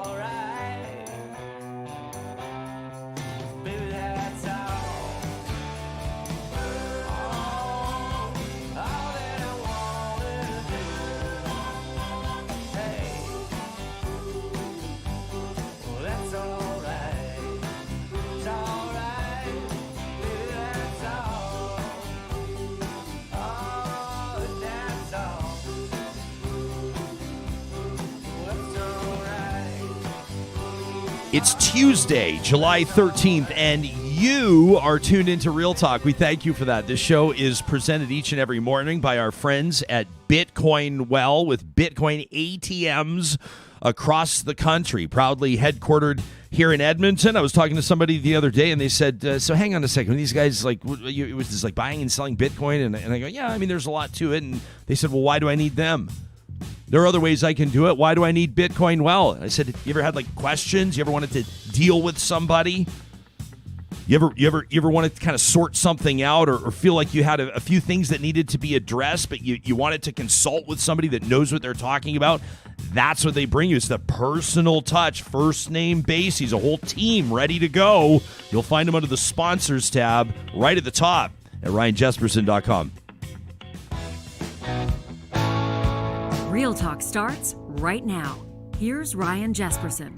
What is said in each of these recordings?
alright. Baby, that's all. All that I wanna do. Hey, well, that's alright. It's alright. Baby, that's all. Oh, that's all. That's alright. It's Tuesday, July 13th, and you are tuned into Real Talk. We thank you for that. This show is presented each and every morning by our friends at Bitcoin Well with Bitcoin ATMs across the country, proudly headquartered here in Edmonton. I was talking to somebody the other day, and they said, so hang on a second. These guys, like, it was just like buying and selling Bitcoin, and I go, yeah, I mean, there's a lot to it. And they said, well, why do I need them? There are other ways I can do it. Why do I need Bitcoin Well? And I said, you ever had like questions? You ever wanted to deal with somebody? You ever wanted to kind of sort something out or feel like you had a few things that needed to be addressed, but you wanted to consult with somebody that knows what they're talking about? That's what they bring you. It's the personal touch, first name basis, a whole team ready to go. You'll find them under the sponsors tab right at the top at ryanjesperson.com. Real Talk starts right now. Here's Ryan Jesperson.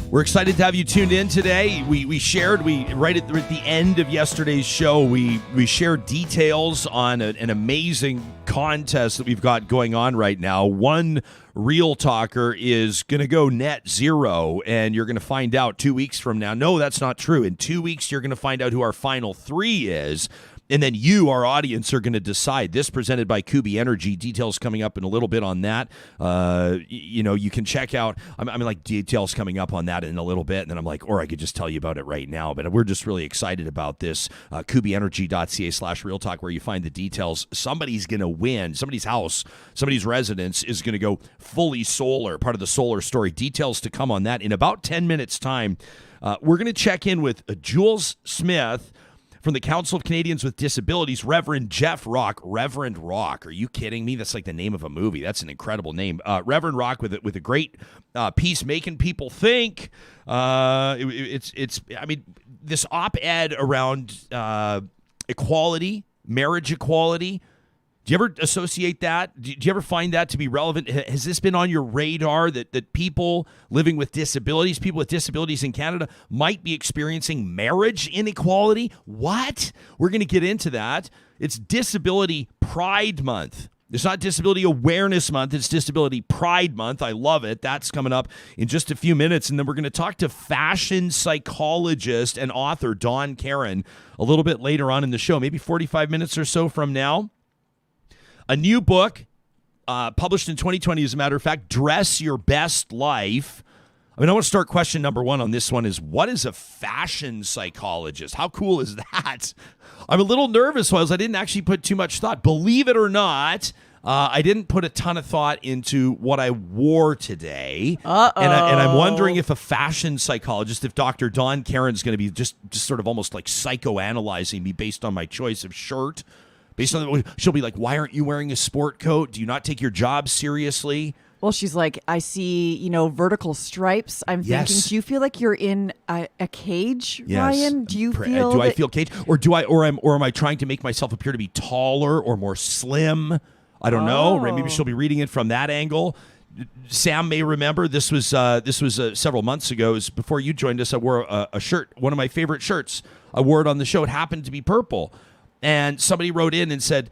We're excited to have you tuned in today. We shared right at the end of yesterday's show, we shared details on an amazing contest that we've got going on right now. One Real Talker is going to go net zero, and you're going to find out 2 weeks from now. No, that's not true. In 2 weeks, you're going to find out who our final three is. And then you, our audience, are going to decide. This presented by Kubi Energy. Details coming up in a little bit on that. You can check out, details coming up on that in a little bit. And then I'm like, or I could just tell you about it right now. But we're just really excited about this. KubiEnergy.ca/Real Talk, where you find the details. Somebody's going to win. Somebody's house, somebody's residence is going to go fully solar, part of the solar story. Details to come on that in about 10 minutes' time. We're going to check in with Jules Smith from the Council of Canadians with Disabilities, Reverend Jeff Rock. Reverend Rock. Are you kidding me? That's like the name of a movie. That's an incredible name. Reverend Rock with a great piece making people think. This op-ed around equality, marriage equality. Do you ever associate that? Do you ever find that to be relevant? Has this been on your radar that people living with disabilities, people with disabilities in Canada, might be experiencing marriage inequality? What? We're going to get into that. It's Disability Pride Month. It's not Disability Awareness Month. It's Disability Pride Month. I love it. That's coming up in just a few minutes. And then we're going to talk to fashion psychologist and author Dawnn Karen a little bit later on in the show, maybe 45 minutes or so from now. A new book published in 2020, as a matter of fact, Dress Your Best Life. I want to start question number one on this one is, what is a fashion psychologist? How cool is that? I'm a little nervous, I didn't actually put too much thought. Believe it or not, I didn't put a ton of thought into what I wore today. Uh-oh. And I'm wondering if a fashion psychologist, if Dr. Dawnn Karen is going to be just sort of almost like psychoanalyzing me based on my choice of shirt. Based on she'll be like, why aren't you wearing a sport coat? Do you not take your job seriously? Well, she's like, I see, vertical stripes. I'm thinking, do you feel like you're in a cage, yes. Ryan? Do you feel? Do I feel caged, or am I trying to make myself appear to be taller or more slim? I don't know. Maybe she'll be reading it from that angle. Sam may remember this was several months ago. It was before you joined us. I wore a shirt, one of my favorite shirts. I wore it on the show. It happened to be purple. And somebody wrote in and said,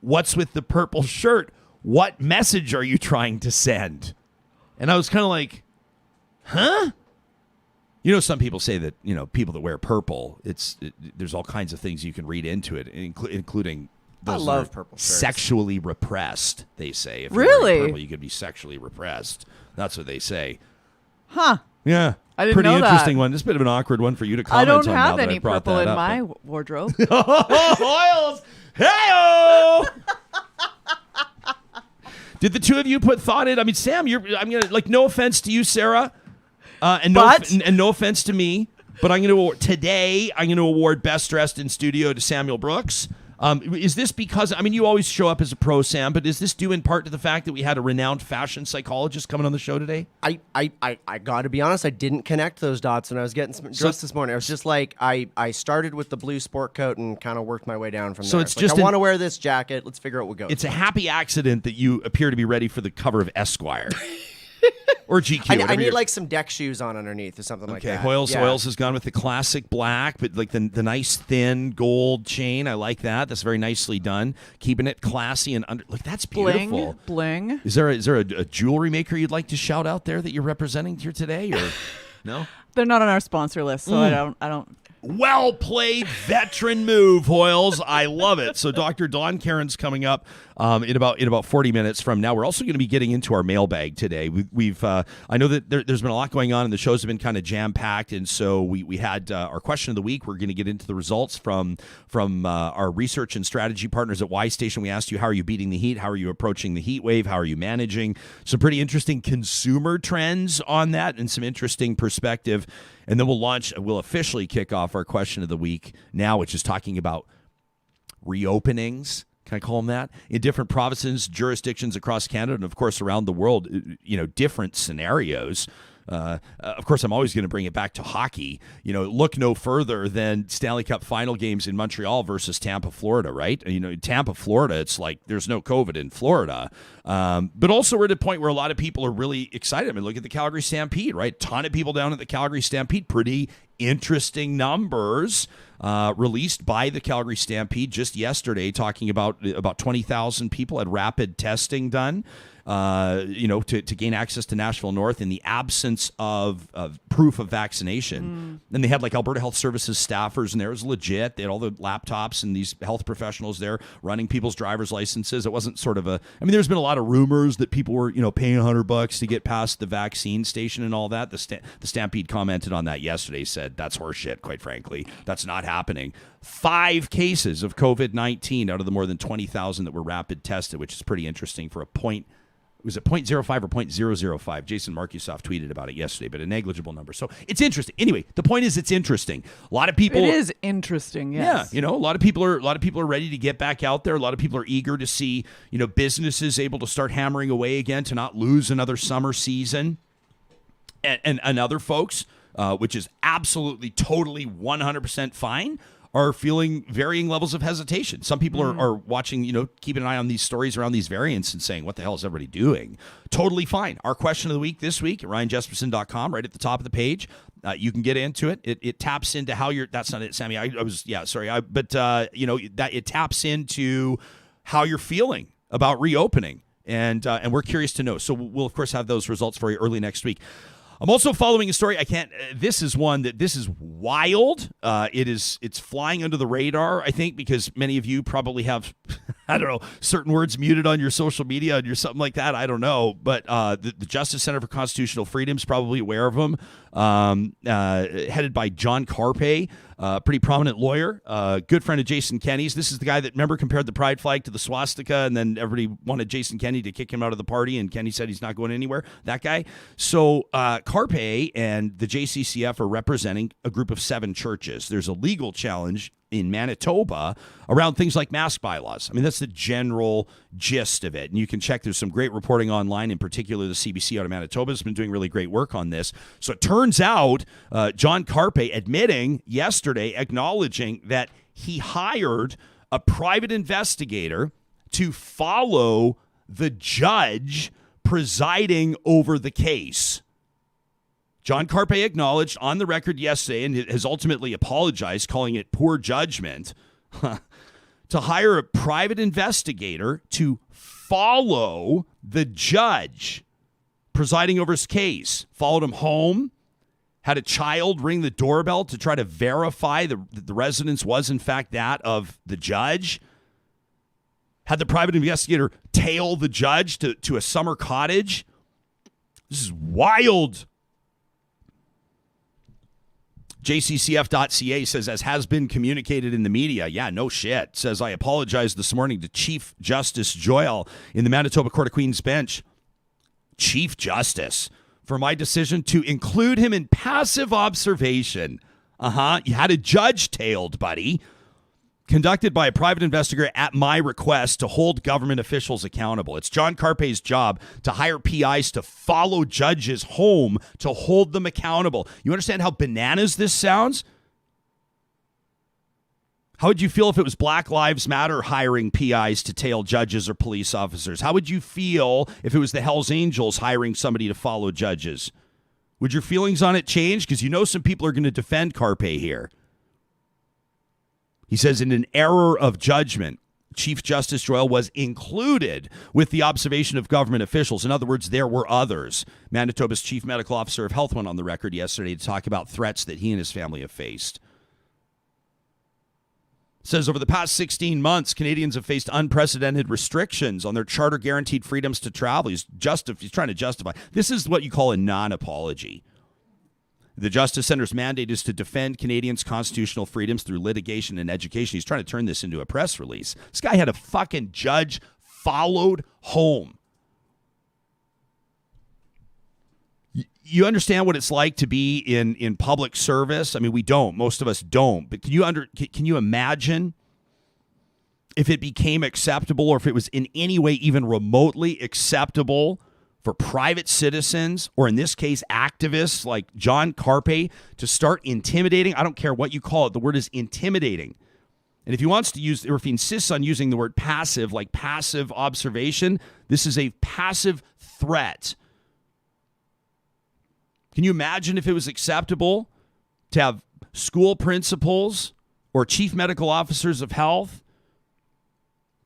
what's with the purple shirt? What message are you trying to send? And I was kind of like, huh? Some people say that, people that wear purple, there's all kinds of things you can read into it, including those I love purple shirts. Sexually repressed, they say. If really? You're wearing purple, you could be sexually repressed. That's what they say. Huh. Yeah. I didn't Pretty know interesting that. one. It's a bit of an awkward one for you to comment on. I don't have any purple in my wardrobe. Oils! Hey-o! Did the two of you put thought in? Sam, no offense to you, Sarah, and no offense to me, but I'm going to award Best Dressed in Studio to Samuel Brooks. Is this because, I mean, you always show up as a pro, Sam, but is this due in part to the fact that we had a renowned fashion psychologist coming on the show today? I got to be honest, I didn't connect those dots when I was getting dressed this morning. I was just like, I started with the blue sport coat and kind of worked my way down from there. It's just I want to wear this jacket. Let's figure out what goes. It's a happy accident that you appear to be ready for the cover of Esquire. Or GQ. I need like some deck shoes on underneath or something like that. Okay, Hoyles has gone with the classic black, but like the nice thin gold chain. I like that. That's very nicely done. Keeping it classy and under. Like that's beautiful. Bling. Is there a jewelry maker you'd like to shout out there that you're representing here today, or no? They're not on our sponsor list, so I don't. Well played, veteran move, Hoyles. I love it. So Dr. Dawnn Karen's coming up in about 40 minutes from now. We're also going to be getting into our mailbag today. We've I know that there's been a lot going on, and the shows have been kind of jam-packed, and so we had our question of the week. We're going to get into the results from our research and strategy partners at Y Station. We asked you, how are you beating the heat? How are you approaching the heat wave? How are you managing? Some pretty interesting consumer trends on that and some interesting perspective. And then we'll officially kick off our question of the week now, which is talking about reopenings. Can I call them that? In different provinces, jurisdictions across Canada, and of course around the world, different scenarios. Of course, I'm always going to bring it back to hockey. Look no further than Stanley Cup final games in Montreal versus Tampa, Florida, right? Tampa, Florida, it's like there's no COVID in Florida. But also we're at a point where a lot of people are really excited. I mean, look at the Calgary Stampede, right? Ton of people down at the Calgary Stampede. Pretty interesting numbers released by the Calgary Stampede just yesterday, talking about 20,000 people had rapid testing done. To gain access to Nashville North in the absence of proof of vaccination. And they had like Alberta Health Services staffers, and there was legit. They had all the laptops and these health professionals there running people's driver's licenses. It wasn't sort of there's been a lot of rumors that people were, paying $100 to get past the vaccine station and all that. The Stampede commented on that yesterday, said that's horseshit, quite frankly. That's not happening. 5 cases of COVID-19 out of the more than 20,000 that were rapid tested, which is pretty interesting for a point. Was it 0.05 or 0.005? Jason Markusoff tweeted about it yesterday, but a negligible number. So it's interesting. Anyway, the point is it's interesting. A lot of people. It is interesting. Yes. Yeah, a lot of people are ready to get back out there. A lot of people are eager to see businesses able to start hammering away again to not lose another summer season, and other folks, which is absolutely, totally, 100% fine, are feeling varying levels of hesitation. Some people are watching, keeping an eye on these stories around these variants and saying, what the hell is everybody doing? Totally fine. Our question of the week this week at RyanJesperson.com, right at the top of the page. You can get into it. It taps into how you're, that's not it, Sammy. That it taps into how you're feeling about reopening. And we're curious to know. So we'll, of course, have those results for you early next week. I'm also following a story. This is wild. It's flying under the radar, I think, because many of you probably have, I don't know, certain words muted on your social media and you're something like that. I don't know. But the Justice Center for Constitutional Freedom is probably aware of them, headed by John Carpe, pretty prominent lawyer, good friend of Jason Kenney's. This is the guy that, remember, compared the pride flag to the swastika, and then everybody wanted Jason Kenney to kick him out of the party, and Kenney said he's not going anywhere. That guy. So Carpe and the JCCF are representing a group of 7 churches. There's a legal challenge in Manitoba around things like mask bylaws. I mean, that's the general gist of it. And you can check, there's some great reporting online, in particular the CBC out of Manitoba has been doing really great work on this. So it turns out John Carpe admitting yesterday, acknowledging that he hired a private investigator to follow the judge presiding over the case. John Carpe acknowledged on the record yesterday, and has ultimately apologized, calling it poor judgment, to hire a private investigator to follow the judge presiding over his case. Followed him home, had a child ring the doorbell to try to verify that the residence was, in fact, that of the judge. Had the private investigator tail the judge to a summer cottage. This is wild. JCCF.ca says, as has been communicated in the media, yeah, no shit, says, I apologized this morning to Chief Justice Joyle in the Manitoba Court of Queen's Bench. Chief Justice, for my decision to include him in passive observation. You had a judge tailed, buddy. conducted by a private investigator at my request to hold government officials accountable. It's John Carpe's job to hire PIs to follow judges home to hold them accountable. You understand how bananas this sounds? How would you feel if it was Black Lives Matter hiring PIs to tail judges or police officers? How would you feel if it was the Hells Angels hiring somebody to follow judges? Would your feelings on it change? Because you know some people are going to defend Carpe here. He says, in an error of judgment, Chief Justice Doyle was included with the observation of government officials. In other words, there were others. Manitoba's Chief Medical Officer of Health went on the record yesterday to talk about threats that he and his family have faced. Says over the past 16 months, Canadians have faced unprecedented restrictions on their charter-guaranteed freedoms to travel. He's trying to justify. This is what you call a non-apology. The Justice Center's mandate is to defend Canadians' constitutional freedoms through litigation and education. He's trying to turn this into a press release. This guy had a fucking judge followed home. You understand what it's like to be in public service? I mean, we don't. Most of us don't. But can you imagine if it became acceptable, or if it was in any way even remotely acceptable for private citizens, or in this case, activists like John Carpe, to start intimidating? I don't care what you call it. The word is intimidating. And if he wants to use, or if he insists on using the word passive, like passive observation, this is a passive threat. Can you imagine if it was acceptable to have school principals or chief medical officers of health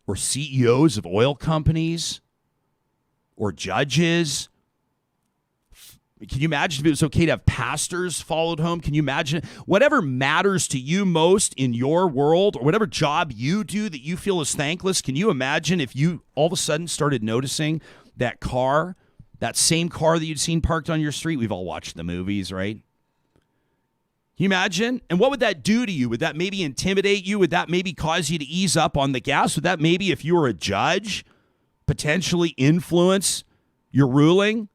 or CEOs of oil companies or judges? Can you imagine if it was okay to have pastors followed home? Can you imagine whatever matters to you most in your world, or whatever job you do that you feel is thankless? Can you imagine if you all of a sudden started noticing that car, that same car that you'd seen parked on your street? We've all watched the movies, right? Can you imagine? And what would that do to you? Would that maybe intimidate you? Would that maybe cause you to ease up on the gas? Would that maybe, if you were a judge, potentially influence your ruling?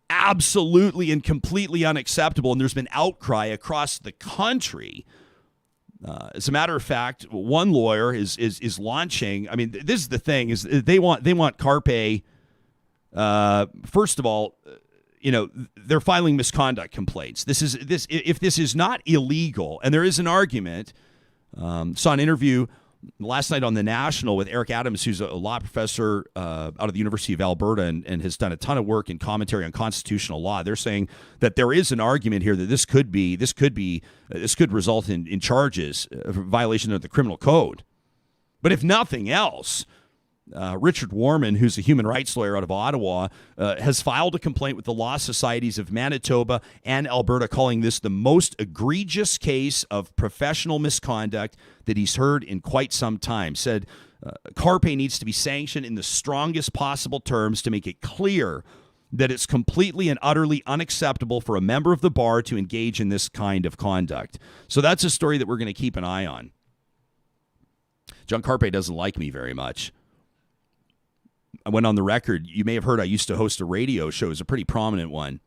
Absolutely and completely unacceptable. And there's been outcry across the country. As a matter of fact, one lawyer is launching. I mean, this is the thing: is they want Carpe. First of all, they're filing misconduct complaints. If this is not illegal, and there is an argument. Saw an interview last night on The National with Eric Adams, who's a law professor out of the University of Alberta and has done a ton of work in commentary on constitutional law. They're saying that there is an argument here that this could result in charges of violation of the criminal code. But if nothing else, Richard Warman, who's a human rights lawyer out of Ottawa, has filed a complaint with the Law Societies of Manitoba and Alberta, calling this the most egregious case of professional misconduct that he's heard in quite some time. Said Carpe needs to be sanctioned in the strongest possible terms to make it clear that it's completely and utterly unacceptable for a member of the bar to engage in this kind of conduct. So that's a story that we're going to keep an eye on. John Carpe doesn't like me very much. I went on the record. You may have heard I used to host a radio show. It was a pretty prominent one.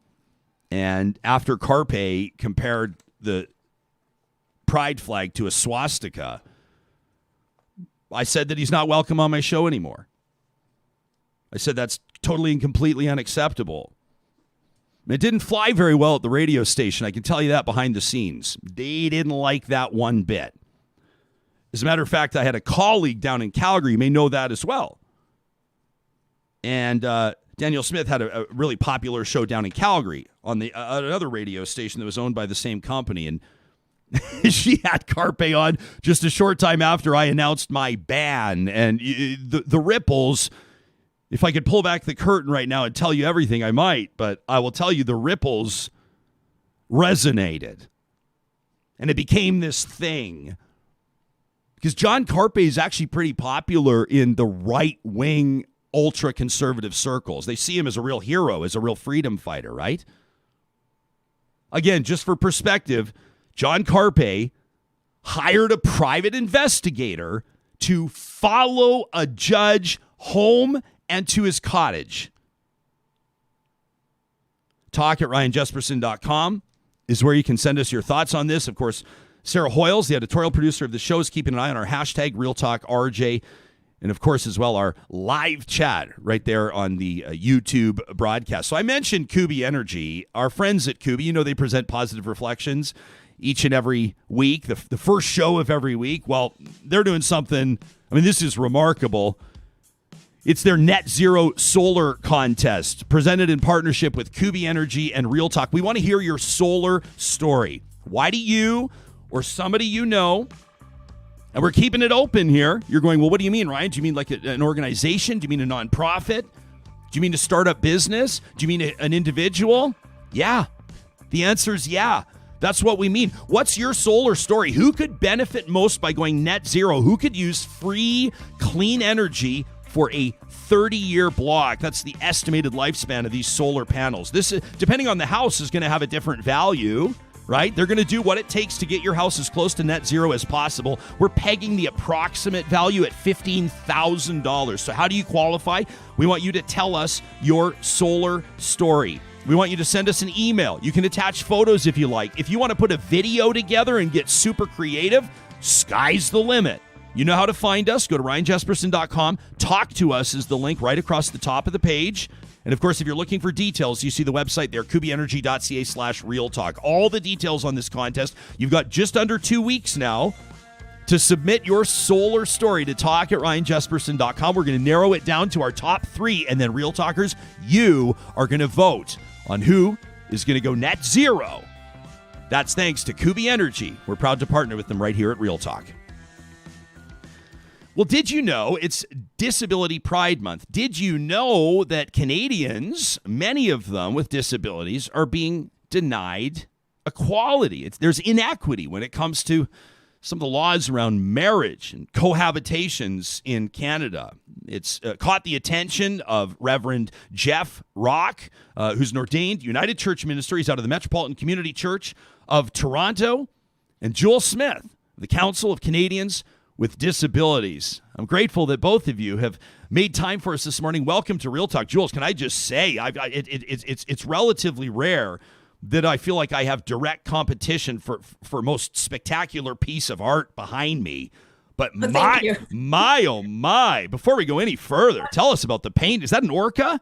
And after Carpe compared the pride flag to a swastika, I said that he's not welcome on my show anymore. I said that's totally and completely unacceptable. It didn't fly very well at the radio station. I can tell you that behind the scenes. They didn't like that one bit. As a matter of fact, I had a colleague down in Calgary. You may know that as well. And Daniel Smith had a really popular show down in Calgary on another radio station that was owned by the same company. And she had Carpe on just a short time after I announced my ban. And the ripples, if I could pull back the curtain right now and tell you everything, I might. But I will tell you the ripples resonated. And it became this thing. Because John Carpe is actually pretty popular in the right-wing ultra-conservative circles. They see him as a real hero, as a real freedom fighter, right? Again, just for perspective, John Carpe hired a private investigator to follow a judge home and to his cottage. Talk at RyanJesperson.com is where you can send us your thoughts on this. Of course, Sarah Hoyles, the editorial producer of the show, is keeping an eye on our hashtag RealTalkRJ. And, of course, as well, our live chat right there on the YouTube broadcast. So I mentioned Kubi Energy. Our friends at Kubi, you know, they present Positive Reflections each and every week, the first show of every week. Well, they're doing something, I mean, this is remarkable. It's their net zero solar contest presented in partnership with Kubi Energy and Real Talk. We want to hear your solar story. Why do you or somebody you know, and we're keeping it open here. You're going, well, what do you mean, Ryan? Do you mean like an organization? Do you mean a nonprofit? Do you mean a startup business? Do you mean an individual? Yeah. The answer is yeah. That's what we mean. What's your solar story? Who could benefit most by going net zero? Who could use free, clean energy for a 30-year block? That's the estimated lifespan of these solar panels. This is, depending on the house, is going to have a different value, right? They're going to do what it takes to get your house as close to net zero as possible. We're pegging the approximate value at $15,000. So how do you qualify? We want you to tell us your solar story. We want you to send us an email. You can attach photos if you like. If you want to put a video together and get super creative, sky's the limit. You know how to find us. Go to ryanjesperson.com. Talk to us is the link right across the top of the page. And, of course, if you're looking for details, you see the website there, kubienergy.ca/realtalk. All the details on this contest. You've got just under 2 weeks now to submit your solar story to talk at ryanjesperson.com. We're going to narrow it down to our top 3, and then Real Talkers, you are going to vote on who is going to go net zero. That's thanks to Kubi Energy. We're proud to partner with them right here at Real Talk. Well, did you know it's Disability Pride Month? Did you know that Canadians, many of them with disabilities, are being denied equality? There's inequity when it comes to some of the laws around marriage and cohabitations in Canada. It's caught the attention of Reverend Jeff Rock, who's an ordained United Church minister. He's out of the Metropolitan Community Church of Toronto, and Joel Smith, the Council of Canadians with Disabilities. I'm grateful that both of you have made time for us this morning. Welcome to Real Talk. Jules, can I just say, it's relatively rare that I feel like I have direct competition for most spectacular piece of art behind me. But my, oh my, before we go any further, tell us about the paint. Is that an orca?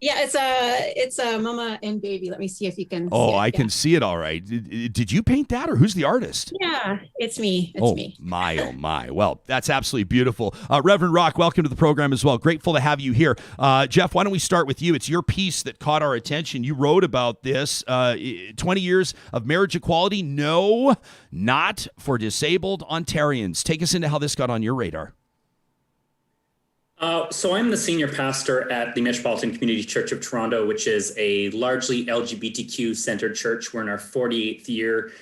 Yeah, it's a mama and baby. Let me see if you can see it. I can see it all right. Did you paint that, or who's the artist? Yeah, it's me. It's me. Oh my. Well, that's absolutely beautiful. Reverend Rock, welcome to the program as well. Grateful to have you here. Jeff, why don't we start with you? It's your piece that caught our attention. You wrote about this, 20 years of marriage equality. No, not for disabled Ontarians. Take us into how this got on your radar. So I'm the senior pastor at the Metropolitan Community Church of Toronto, which is a largely LGBTQ-centered church. We're in our 48th year.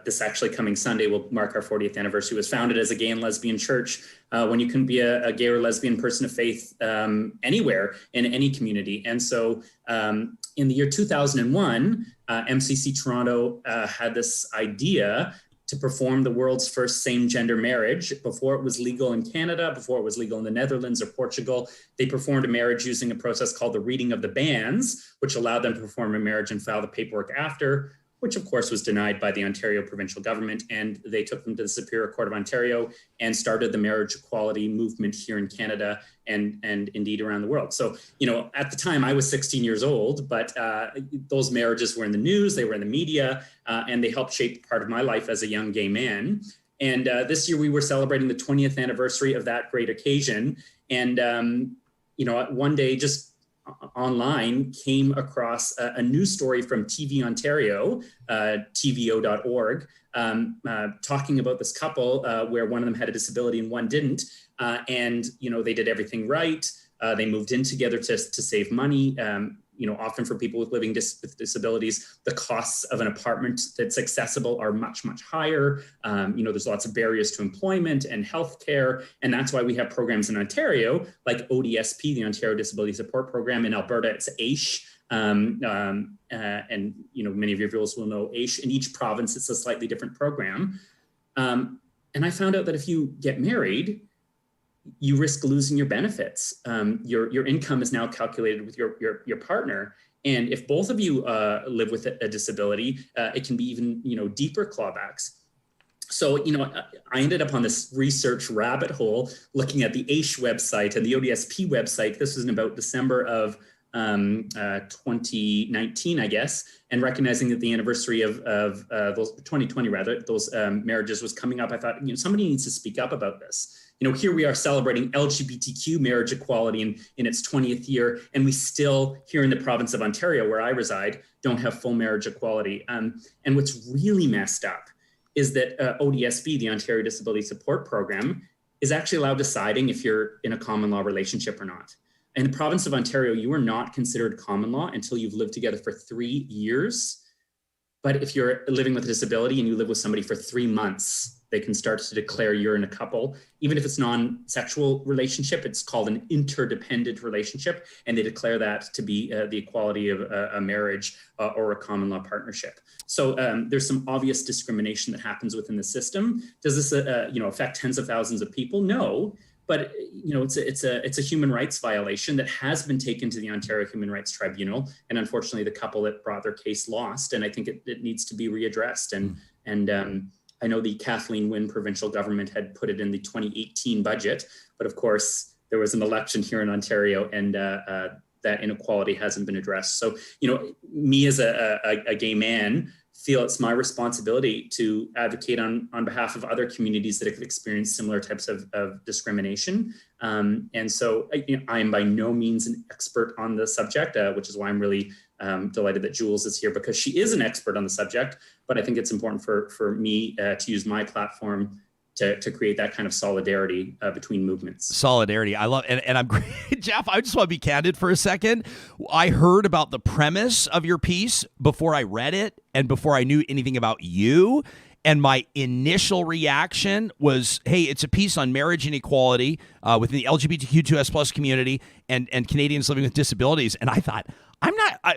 This actually coming Sunday will mark our 40th anniversary. It was founded as a gay and lesbian church when you couldn't be a gay or lesbian person of faith anywhere in any community. And so in the year 2001, MCC Toronto had this idea to perform the world's first same-gender marriage. Before it was legal in Canada, before it was legal in the Netherlands or Portugal, they performed a marriage using a process called the reading of the banns, which allowed them to perform a marriage and file the paperwork after, which of course was denied by the Ontario provincial government. And they took them to the Superior Court of Ontario and started the marriage equality movement here in Canada and indeed around the world. So, at the time I was 16 years old, but those marriages were in the news, they were in the media, and they helped shape part of my life as a young gay man. And this year we were celebrating the 20th anniversary of that great occasion. And, one day just online came across a news story from TV Ontario, tvo.org, talking about this couple where one of them had a disability and one didn't. And they did everything right. They moved in together to save money. Often for people with living with disabilities, the costs of an apartment that's accessible are much, much higher. There's lots of barriers to employment and healthcare. And that's why we have programs in Ontario, like ODSP, the Ontario Disability Support Program. In Alberta, it's AISH. And many of your viewers will know AISH. In each province, it's a slightly different program. And I found out that if you get married, you risk losing your benefits. Your income is now calculated with your partner. And if both of you live with a disability, it can be even, deeper clawbacks. So, I ended up on this research rabbit hole looking at the AISH website and the ODSP website. This was in about December of 2019, I guess, and recognizing that the anniversary of those 2020, rather, those marriages was coming up. I thought, somebody needs to speak up about this. Here we are celebrating LGBTQ marriage equality in its 20th year, and we still, here in the province of Ontario, where I reside, don't have full marriage equality. And what's really messed up is that ODSP, the Ontario Disability Support Program, is actually allowed deciding if you're in a common law relationship or not. In the province of Ontario, you are not considered common law until you've lived together for 3 years. But if you're living with a disability and you live with somebody for 3 months, they can start to declare you're in a couple. Even if it's non-sexual relationship, it's called an interdependent relationship, and they declare that to be the equality of a marriage or a common law partnership. So there's some obvious discrimination that happens within the system. Does this affect tens of thousands of people? No. But it's a human rights violation that has been taken to the Ontario Human Rights Tribunal, and unfortunately, the couple that brought their case lost. And I think it needs to be readdressed. And I know the Kathleen Wynne provincial government had put it in the 2018 budget, but of course, there was an election here in Ontario, and that inequality hasn't been addressed. So, me as a gay man feel it's my responsibility to advocate on behalf of other communities that have experienced similar types of discrimination. And so I am by no means an expert on the subject, which is why I'm really delighted that Jules is here, because she is an expert on the subject. But I think it's important for me to use my platform to create that kind of solidarity between movements. Solidarity. I love, and I'm great. Jeff, I just want to be candid for a second. I heard about the premise of your piece before I read it and before I knew anything about you. And my initial reaction was, hey, it's a piece on marriage inequality within the LGBTQ2S plus community and Canadians living with disabilities. And I thought,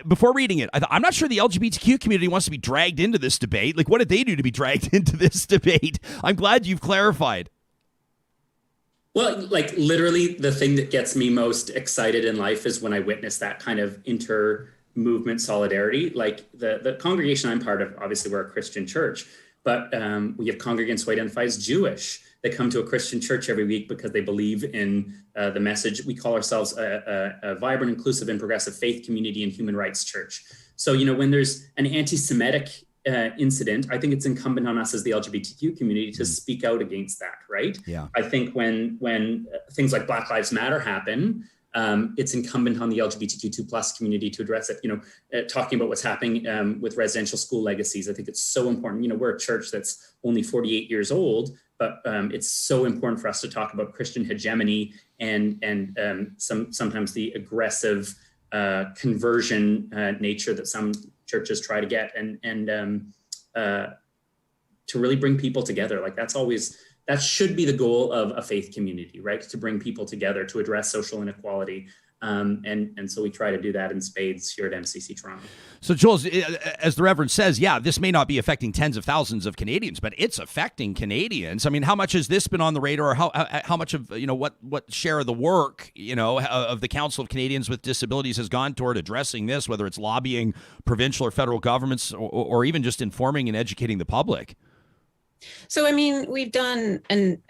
before reading it, I thought, I'm not sure the LGBTQ community wants to be dragged into this debate. Like, what did they do to be dragged into this debate? I'm glad you've clarified. Well, like literally the thing that gets me most excited in life is when I witness that kind of inter-movement solidarity. Like the congregation I'm part of, obviously we're a Christian church, but we have congregants who identify as Jewish. They come to a Christian church every week because they believe in the message. We call ourselves a vibrant, inclusive, and progressive faith community and human rights church. So, when there's an anti-Semitic incident, I think it's incumbent on us as the LGBTQ community to speak out against that, right? Yeah. I think when things like Black Lives Matter happen, it's incumbent on the LGBTQ2 plus community to address it. Talking about what's happening with residential school legacies, I think it's so important. We're a church that's only 48 years old, but it's so important for us to talk about Christian hegemony and sometimes the aggressive conversion nature that some churches try to get, and to really bring people together. Like that should be the goal of a faith community, right? To bring people together to address social inequality. And so we try to do that in spades here at MCC Toronto. So Jules, as the Reverend says, yeah, this may not be affecting tens of thousands of Canadians, but it's affecting Canadians. I mean, how much has this been on the radar? How much of, what share of the work, of the Council of Canadians with Disabilities has gone toward addressing this, whether it's lobbying provincial or federal governments or even just informing and educating the public? So, I mean, we've done an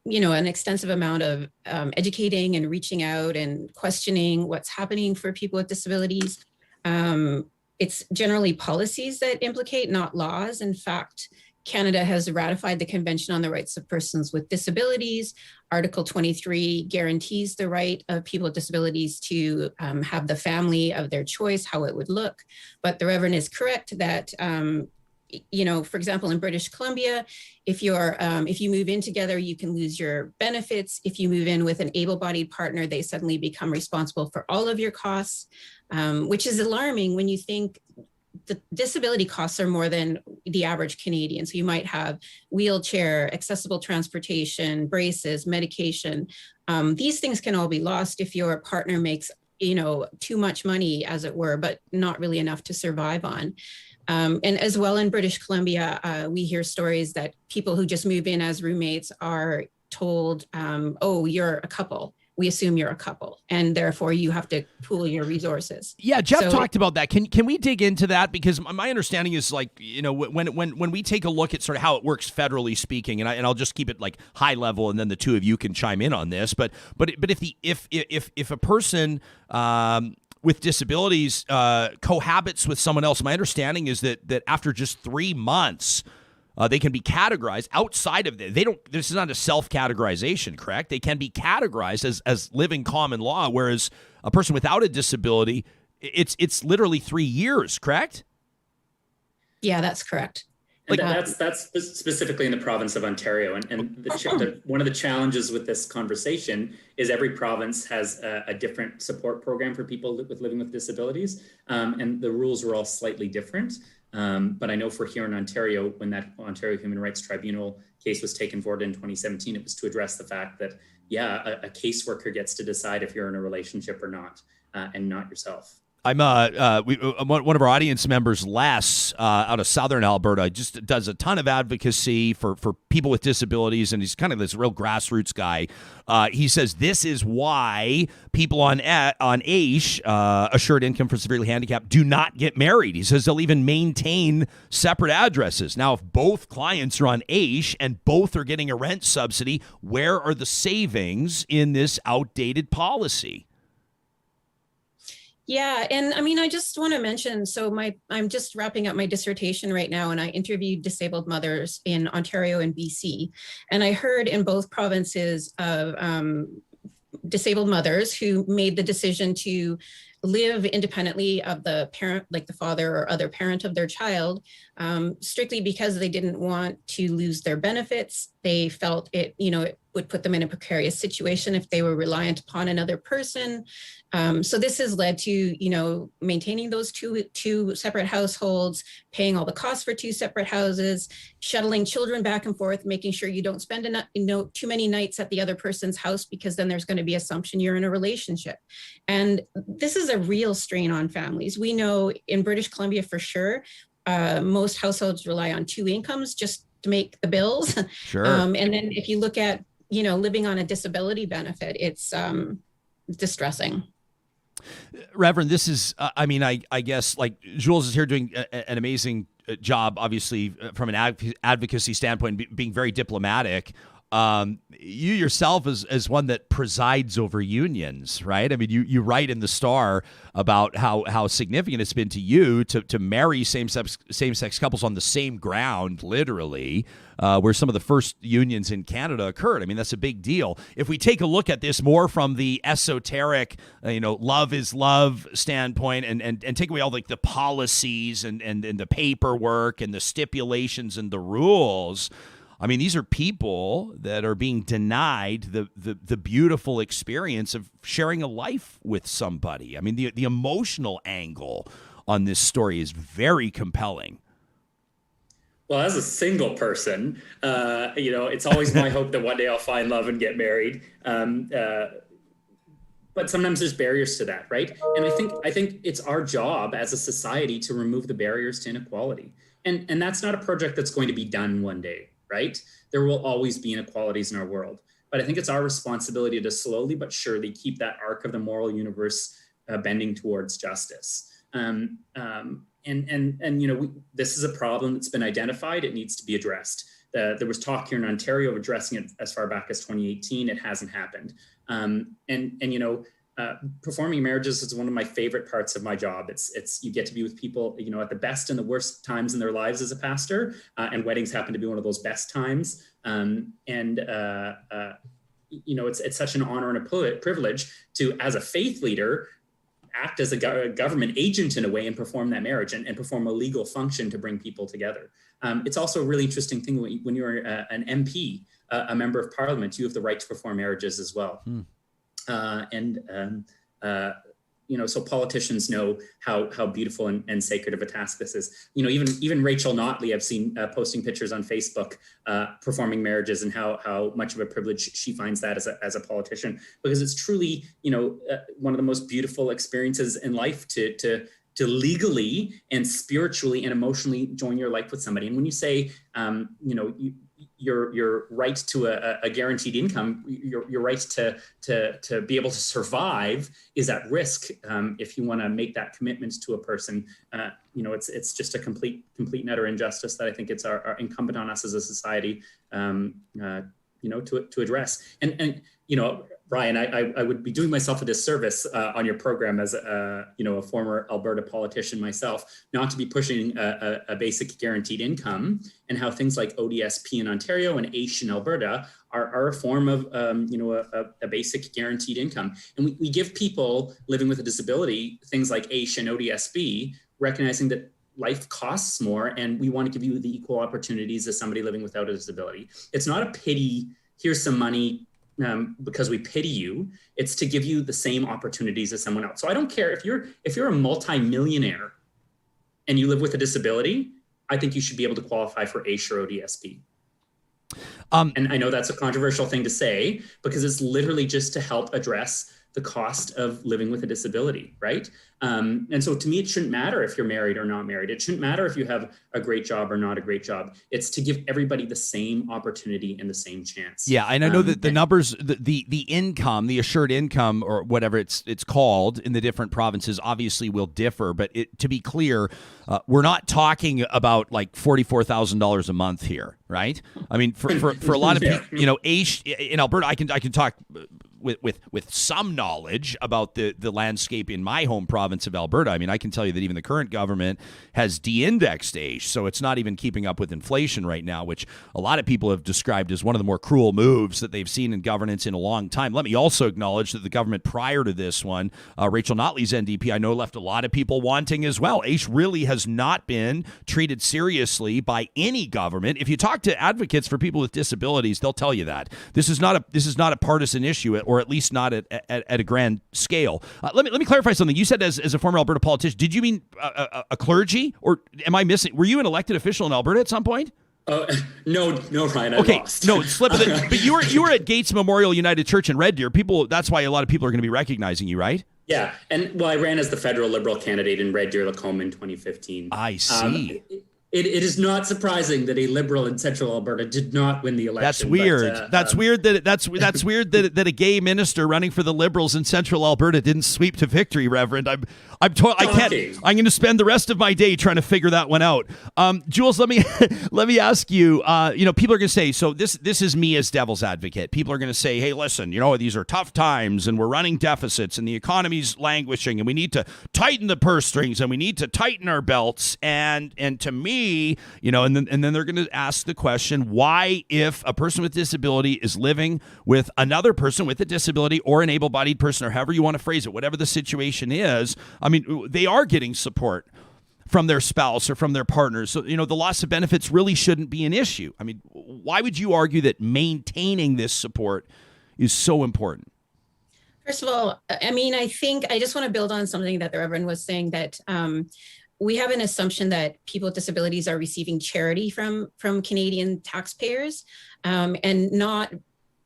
extensive amount of educating and reaching out and questioning what's happening for people with disabilities. It's generally policies that implicate, not laws. In fact, Canada has ratified the Convention on the Rights of Persons with Disabilities. Article 23 guarantees the right of people with disabilities to have the family of their choice, how it would look. But the Reverend is correct that for example, in British Columbia, if you move in together, you can lose your benefits. If you move in with an able-bodied partner, they suddenly become responsible for all of your costs, which is alarming when you think the disability costs are more than the average Canadian. So you might have wheelchair, accessible transportation, braces, medication. These things can all be lost if your partner makes, too much money, as it were, but not really enough to survive on. And as well in British Columbia, we hear stories that people who just move in as roommates are told, oh, you're a couple. We assume you're a couple, and therefore you have to pool your resources. Yeah, Jeff talked about that. Can we dig into that? Because my understanding is, like, you know, when we take a look at sort of how it works federally speaking, and I'll just keep it like high level, and then the two of you can chime in on this. But if a person with disabilities cohabits with someone else, my understanding is that after just 3 months, they can be categorized outside of this. This is not a self-categorization, correct? They can be categorized as living common law, whereas a person without a disability, it's literally 3 years, correct? Yeah, that's correct. And that's specifically in the province of Ontario. And one of the challenges with this conversation is every province has a different support program for people living with disabilities. And the rules are all slightly different. But I know for here in Ontario, when that Ontario Human Rights Tribunal case was taken forward in 2017, it was to address the fact that, a caseworker gets to decide if you're in a relationship or not, and not yourself. I'm one of our audience members, Les, out of Southern Alberta, just does a ton of advocacy for people with disabilities, and he's kind of this real grassroots guy. He says this is why people on AISH, Assured Income for Severely Handicapped, do not get married. He says they'll even maintain separate addresses. Now, if both clients are on AISH and both are getting a rent subsidy, where are the savings in this outdated policy? Yeah, and I mean, I just want to mention, I'm just wrapping up my dissertation right now, and I interviewed disabled mothers in Ontario and BC, and I heard in both provinces of disabled mothers who made the decision to live independently of the parent, like the father or other parent of their child, strictly because they didn't want to lose their benefits. They felt it would put them in a precarious situation if they were reliant upon another person. So this has led to, maintaining those two separate households, paying all the costs for two separate houses, shuttling children back and forth, making sure you don't spend too many nights at the other person's house, because then there's going to be assumption you're in a relationship. And this is a real strain on families. We know in British Columbia for sure, most households rely on two incomes just to make the bills. Sure. And then if you look at, living on a disability benefit, it's distressing. Reverend, this is, I guess, like, Jules is here doing an amazing job, obviously, from an advocacy standpoint, being very diplomatic. You yourself as one that presides over unions, right? I mean, you write in the Star about how significant it's been to you to marry same-sex couples on the same ground, literally, where some of the first unions in Canada occurred. I mean, that's a big deal. If we take a look at this more from the esoteric, love is love standpoint, and take away all like the policies and the paperwork and the stipulations and the rules, I mean, these are people that are being denied the beautiful experience of sharing a life with somebody. I mean, the emotional angle on this story is very compelling. Well, as a single person, it's always my hope that one day I'll find love and get married. But sometimes there's barriers to that, right? And I think it's our job as a society to remove the barriers to inequality. And that's not a project that's going to be done one day. Right? There will always be inequalities in our world, but I think it's our responsibility to slowly but surely keep that arc of the moral universe bending towards justice. This is a problem that's been identified. It needs to be addressed. There was talk here in Ontario of addressing it as far back as 2018. It hasn't happened. Performing marriages is one of my favorite parts of my job. It's you get to be with people, at the best and the worst times in their lives as a pastor, and weddings happen to be one of those best times. It's such an honor and a privilege to, as a faith leader, act as a government agent in a way and perform that marriage and perform a legal function to bring people together. It's also a really interesting thing when you're an MP, a member of parliament, you have the right to perform marriages as well. So politicians know how beautiful and sacred of a task this is. Even Rachel Notley, I've seen posting pictures on Facebook performing marriages and how much of a privilege she finds that as a politician, because it's truly one of the most beautiful experiences in life to legally and spiritually and emotionally join your life with somebody. And when you say your right to a guaranteed income, your right to be able to survive is at risk if you want to make that commitment to a person. It's just a complete and utter injustice that I think it's our incumbent on us as a society, to address. And Ryan, I would be doing myself a disservice on your program as a former Alberta politician myself, not to be pushing a basic guaranteed income, and how things like ODSP in Ontario and AISH in Alberta are a form of a basic guaranteed income. And we give people living with a disability things like AISH and ODSP, recognizing that life costs more, and we want to give you the equal opportunities as somebody living without a disability. It's not a pity, here's some money because we pity you. It's to give you the same opportunities as someone else. So I don't care if you're a multi-millionaire and you live with a disability, I think you should be able to qualify for AISH or ODSP. And I know that's a controversial thing to say, because it's literally just to help address the cost of living with a disability, right? And so to me, it shouldn't matter if you're married or not married. It shouldn't matter if you have a great job or not a great job. It's to give everybody the same opportunity and the same chance. Yeah, and I know that the numbers, the income, the assured income, or whatever it's called in the different provinces, obviously will differ. But to be clear, we're not talking about like $44,000 a month here, right? I mean, for a lot of people, AISH in Alberta, I can talk with some knowledge about the landscape in my home province of Alberta. I mean, I can tell you that even the current government has de-indexed AISH, so it's not even keeping up with inflation right now, which a lot of people have described as one of the more cruel moves that they've seen in governance in a long time. Let me also acknowledge that the government prior to this one, Rachel Notley's NDP, I know left a lot of people wanting as well. AISH really has not been treated seriously by any government. If you talk to advocates for people with disabilities, they'll tell you that this is not a partisan issue, or at least not at a grand scale. Let me clarify something. You said as a former Alberta politician, did you mean a clergy, or am I missing? Were you an elected official in Alberta at some point? No, Ryan. Okay, lost. no, slip of the. But you were at Gates Memorial United Church in Red Deer. That's why a lot of people are going to be recognizing you, right? Yeah, and I ran as the federal Liberal candidate in Red Deer Lacombe in 2015. I see. It is not surprising that a Liberal in Central Alberta did not win the election. That's weird. But, that's weird that a gay minister running for the Liberals in Central Alberta didn't sweep to victory, Reverend. I can't. I'm going to spend the rest of my day trying to figure that one out. Jules, let me ask you. People are going to say, so this is me as devil's advocate. People are going to say, hey, listen, these are tough times, and we're running deficits, and the economy's languishing, and we need to tighten the purse strings, and we need to tighten our belts, and to me. And then they're going to ask the question, why, if a person with disability is living with another person with a disability or an able-bodied person, or however you want to phrase it, whatever the situation is, I mean, they are getting support from their spouse or from their partners. So, the loss of benefits really shouldn't be an issue. I mean, why would you argue that maintaining this support is so important? First of all, I mean, I think I just want to build on something that the Reverend was saying, that we have an assumption that people with disabilities are receiving charity from Canadian taxpayers, and not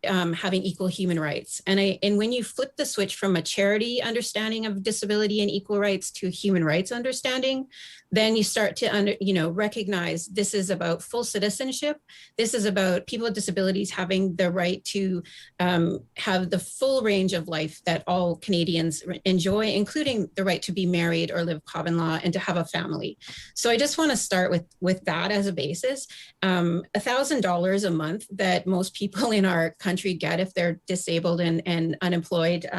having equal human rights. And when you flip the switch from a charity understanding of disability and equal rights to human rights understanding, then you start to recognize this is about full citizenship. This is about people with disabilities having the right to have the full range of life that all Canadians enjoy, including the right to be married or live common law and to have a family. So I just want to start with that as a basis. $1,000 a month that most people in our country get if they're disabled and unemployed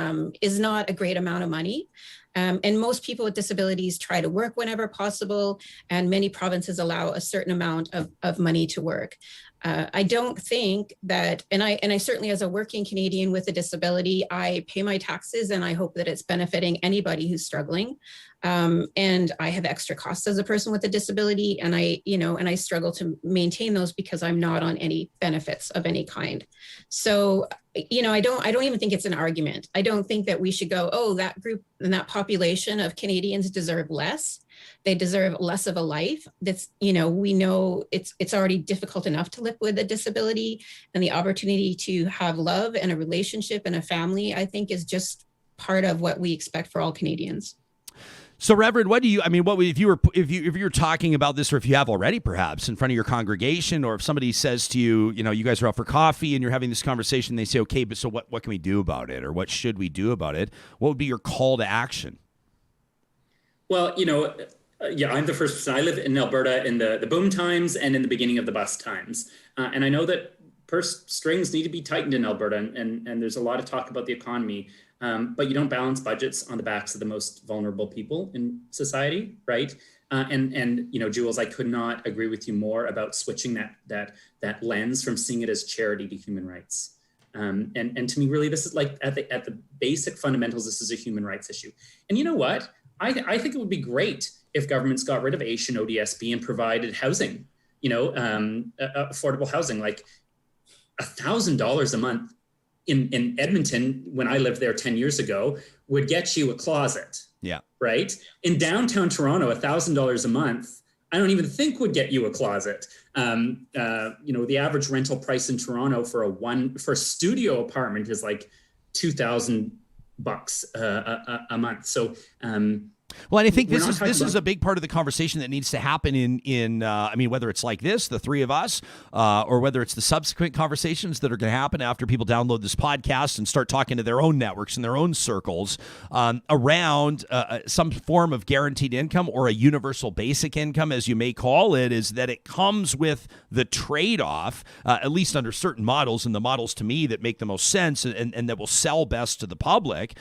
is not a great amount of money. And most people with disabilities try to work whenever possible, and many provinces allow a certain amount of money to work. I don't think that, and I certainly, as a working Canadian with a disability, I pay my taxes, and I hope that it's benefiting anybody who's struggling. And I have extra costs as a person with a disability, and I struggle to maintain those because I'm not on any benefits of any kind. So, I don't even think it's an argument. I don't think that we should go, oh, that group and that population of Canadians deserve less. They deserve less of a life. That's, we know it's already difficult enough to live with a disability, and the opportunity to have love and a relationship and a family, I think, is just part of what we expect for all Canadians. So, Reverend, what if you were talking about this, or if you have already, perhaps in front of your congregation, or if somebody says to you, you guys are out for coffee and you're having this conversation, they say, okay, but so what can we do about it, or what should we do about it? What would be your call to action? Well, I'm the first person. I live in Alberta in the boom times and in the beginning of the bust times. And I know that purse strings need to be tightened in Alberta, and there's a lot of talk about the economy. But you don't balance budgets on the backs of the most vulnerable people in society, right? And Jules, I could not agree with you more about switching that lens from seeing it as charity to human rights. And to me, really, this is like at the basic fundamentals, this is a human rights issue. And you know what? I think it would be great if governments got rid of AISH and ODSP and provided housing, affordable housing, like $1,000 a month. In Edmonton, when I lived there 10 years ago, would get you a closet. Yeah. Right? In downtown Toronto, $1,000 a month, I don't even think would get you a closet. The average rental price in Toronto for a studio apartment is like $2,000 a month. So, well, and I think this is a big part of the conversation that needs to happen in whether it's like this, the three of us, or whether it's the subsequent conversations that are going to happen after people download this podcast and start talking to their own networks and their own circles around some form of guaranteed income, or a universal basic income, as you may call it, is that it comes with the trade-off, at least under certain models, and the models to me that make the most sense and that will sell best to the public,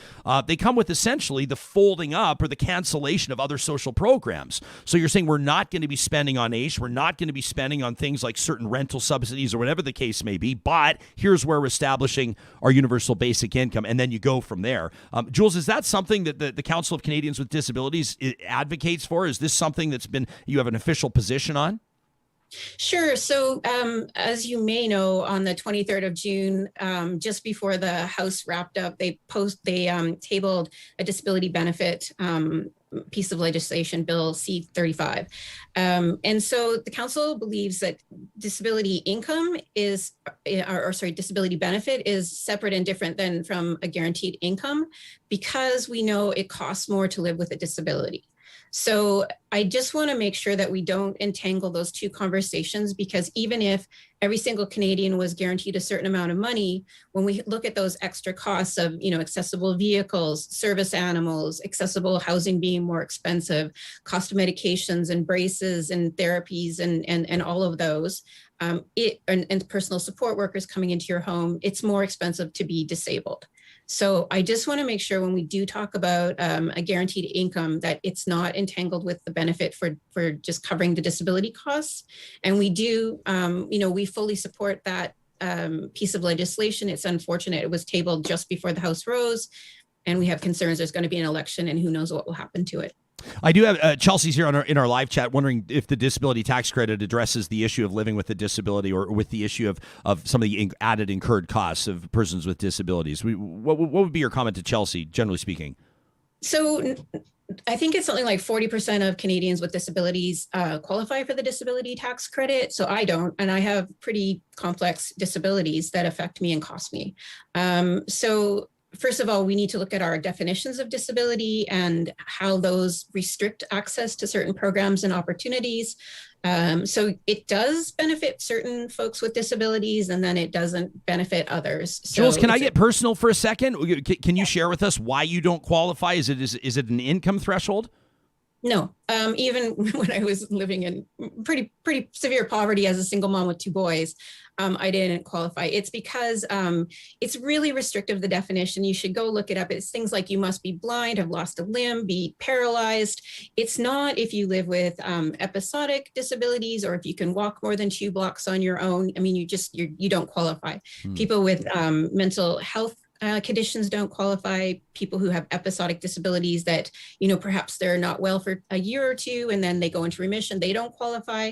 they come with essentially the folding up or the cancellation of other social programs. So you're saying we're not going to be spending on AISH, we're not going to be spending on things like certain rental subsidies or whatever the case may be, but here's where we're establishing our universal basic income, and then you go from there. Jules, is that something that the Council of Canadians with Disabilities advocates for? Is this something you have an official position on? Sure. So as you may know, on the 23rd of June, just before the House wrapped up, they tabled a disability benefit piece of legislation, Bill C-35. And so the council believes that disability disability benefit is separate and different than from a guaranteed income, because we know it costs more to live with a disability. So I just want to make sure that we don't entangle those two conversations, because even if every single Canadian was guaranteed a certain amount of money, when we look at those extra costs of, accessible vehicles, service animals, accessible housing being more expensive, cost of medications and braces and therapies and all of those, and personal support workers coming into your home, it's more expensive to be disabled. So I just want to make sure when we do talk about a guaranteed income that it's not entangled with the benefit for just covering the disability costs. And we do, we fully support that piece of legislation. It's unfortunate it was tabled just before the House rose, and we have concerns there's going to be an election and who knows what will happen to it. I do have Chelsea's here in our live chat wondering if the disability tax credit addresses the issue of living with a disability, or with the issue of some of the added incurred costs of persons with disabilities. What would be your comment to Chelsea, generally speaking? So I think it's something like 40% of Canadians with disabilities qualify for the disability tax credit. So I don't, and I have pretty complex disabilities that affect me and cost me. So first of all, we need to look at our definitions of disability and how those restrict access to certain programs and opportunities. So it does benefit certain folks with disabilities, and then it doesn't benefit others. So Jules, can I get personal for a second? Can you share with us why you don't qualify? Is it an income threshold? No, even when I was living in pretty severe poverty as a single mom with two boys, I didn't qualify. It's because it's really restrictive, the definition. You should go look it up. It's things like you must be blind, have lost a limb, be paralyzed. It's not if you live with episodic disabilities, or if you can walk more than 2 blocks on your own. I mean, you don't qualify. People with mental health conditions don't qualify. People who have episodic disabilities that, perhaps they're not well for a year or two and then they go into remission, they don't qualify.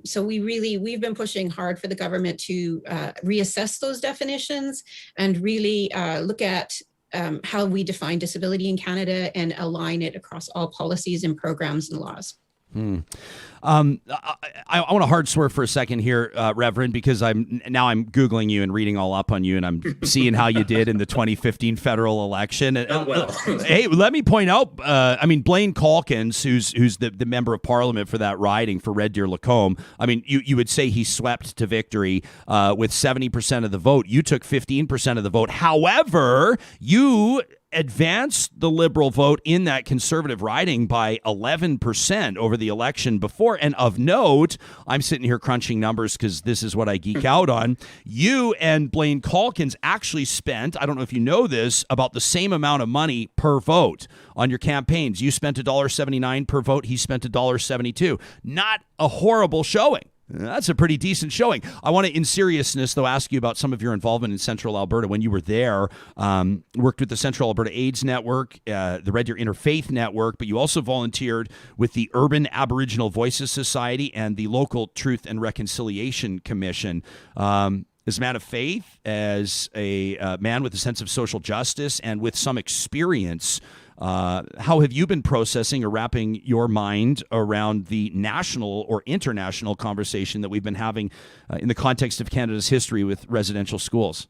So we've been pushing hard for the government to reassess those definitions and really look at how we define disability in Canada and align it across all policies and programs and laws. I want to hard swear for a second here, Reverend, because I'm Googling you and reading all up on you, and I'm seeing how you did in the 2015 federal election. Oh, well. Hey, let me point out, Blaine Calkins, who's the member of parliament for that riding for Red Deer Lacombe, you would say he swept to victory with 70% of the vote. You took 15% of the vote. However, you advanced the Liberal vote in that Conservative riding by 11% over the election before. And of note, I'm sitting here crunching numbers because this is what I geek out on. You and Blaine Calkins actually spent, I don't know if you know this, about the same amount of money per vote on your campaigns. You spent $1.79 per vote. He spent $1.72. Not a horrible showing. That's a pretty decent showing. I want to, in seriousness, though, ask you about some of your involvement in Central Alberta. When you were there, worked with the Central Alberta AIDS Network, the Red Deer Interfaith Network, but you also volunteered with the Urban Aboriginal Voices Society and the local Truth and Reconciliation Commission. As a man of faith, as a man with a sense of social justice and with some experience, how have you been processing or wrapping your mind around the national or international conversation that we've been having in the context of Canada's history with residential schools?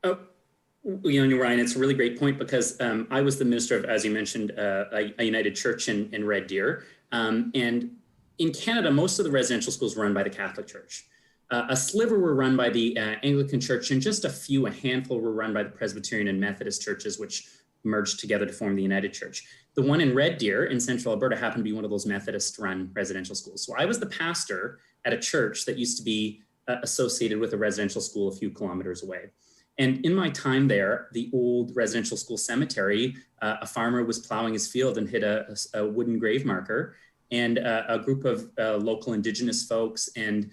Ryan, it's a really great point because I was the minister of, as you mentioned, a United Church in Red Deer. And in Canada, most of the residential schools were run by the Catholic Church. A sliver were run by the Anglican Church, and just a handful were run by the Presbyterian and Methodist churches, which merged together to form the United Church. The one in Red Deer in Central Alberta happened to be one of those Methodist-run residential schools. So I was the pastor at a church that used to be associated with a residential school a few kilometers away. And in my time there, the old residential school cemetery, a farmer was plowing his field and hit a wooden grave marker, and a group of local Indigenous folks and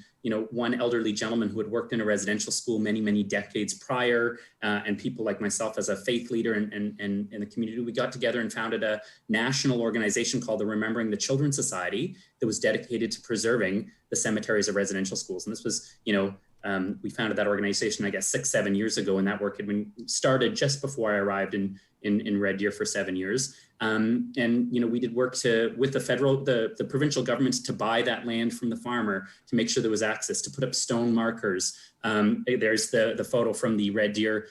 one elderly gentleman who had worked in a residential school many, many decades prior, and people like myself as a faith leader and in the community, we got together and founded a national organization called the Remembering the Children Society that was dedicated to preserving the cemeteries of residential schools. And this was, we founded that organization, I guess, 6-7 years ago, and that work had been started just before I arrived in Red Deer for 7 years. And we did work with the provincial governments to buy that land from the farmer, to make sure there was access, to put up stone markers. There's the photo from the Red Deer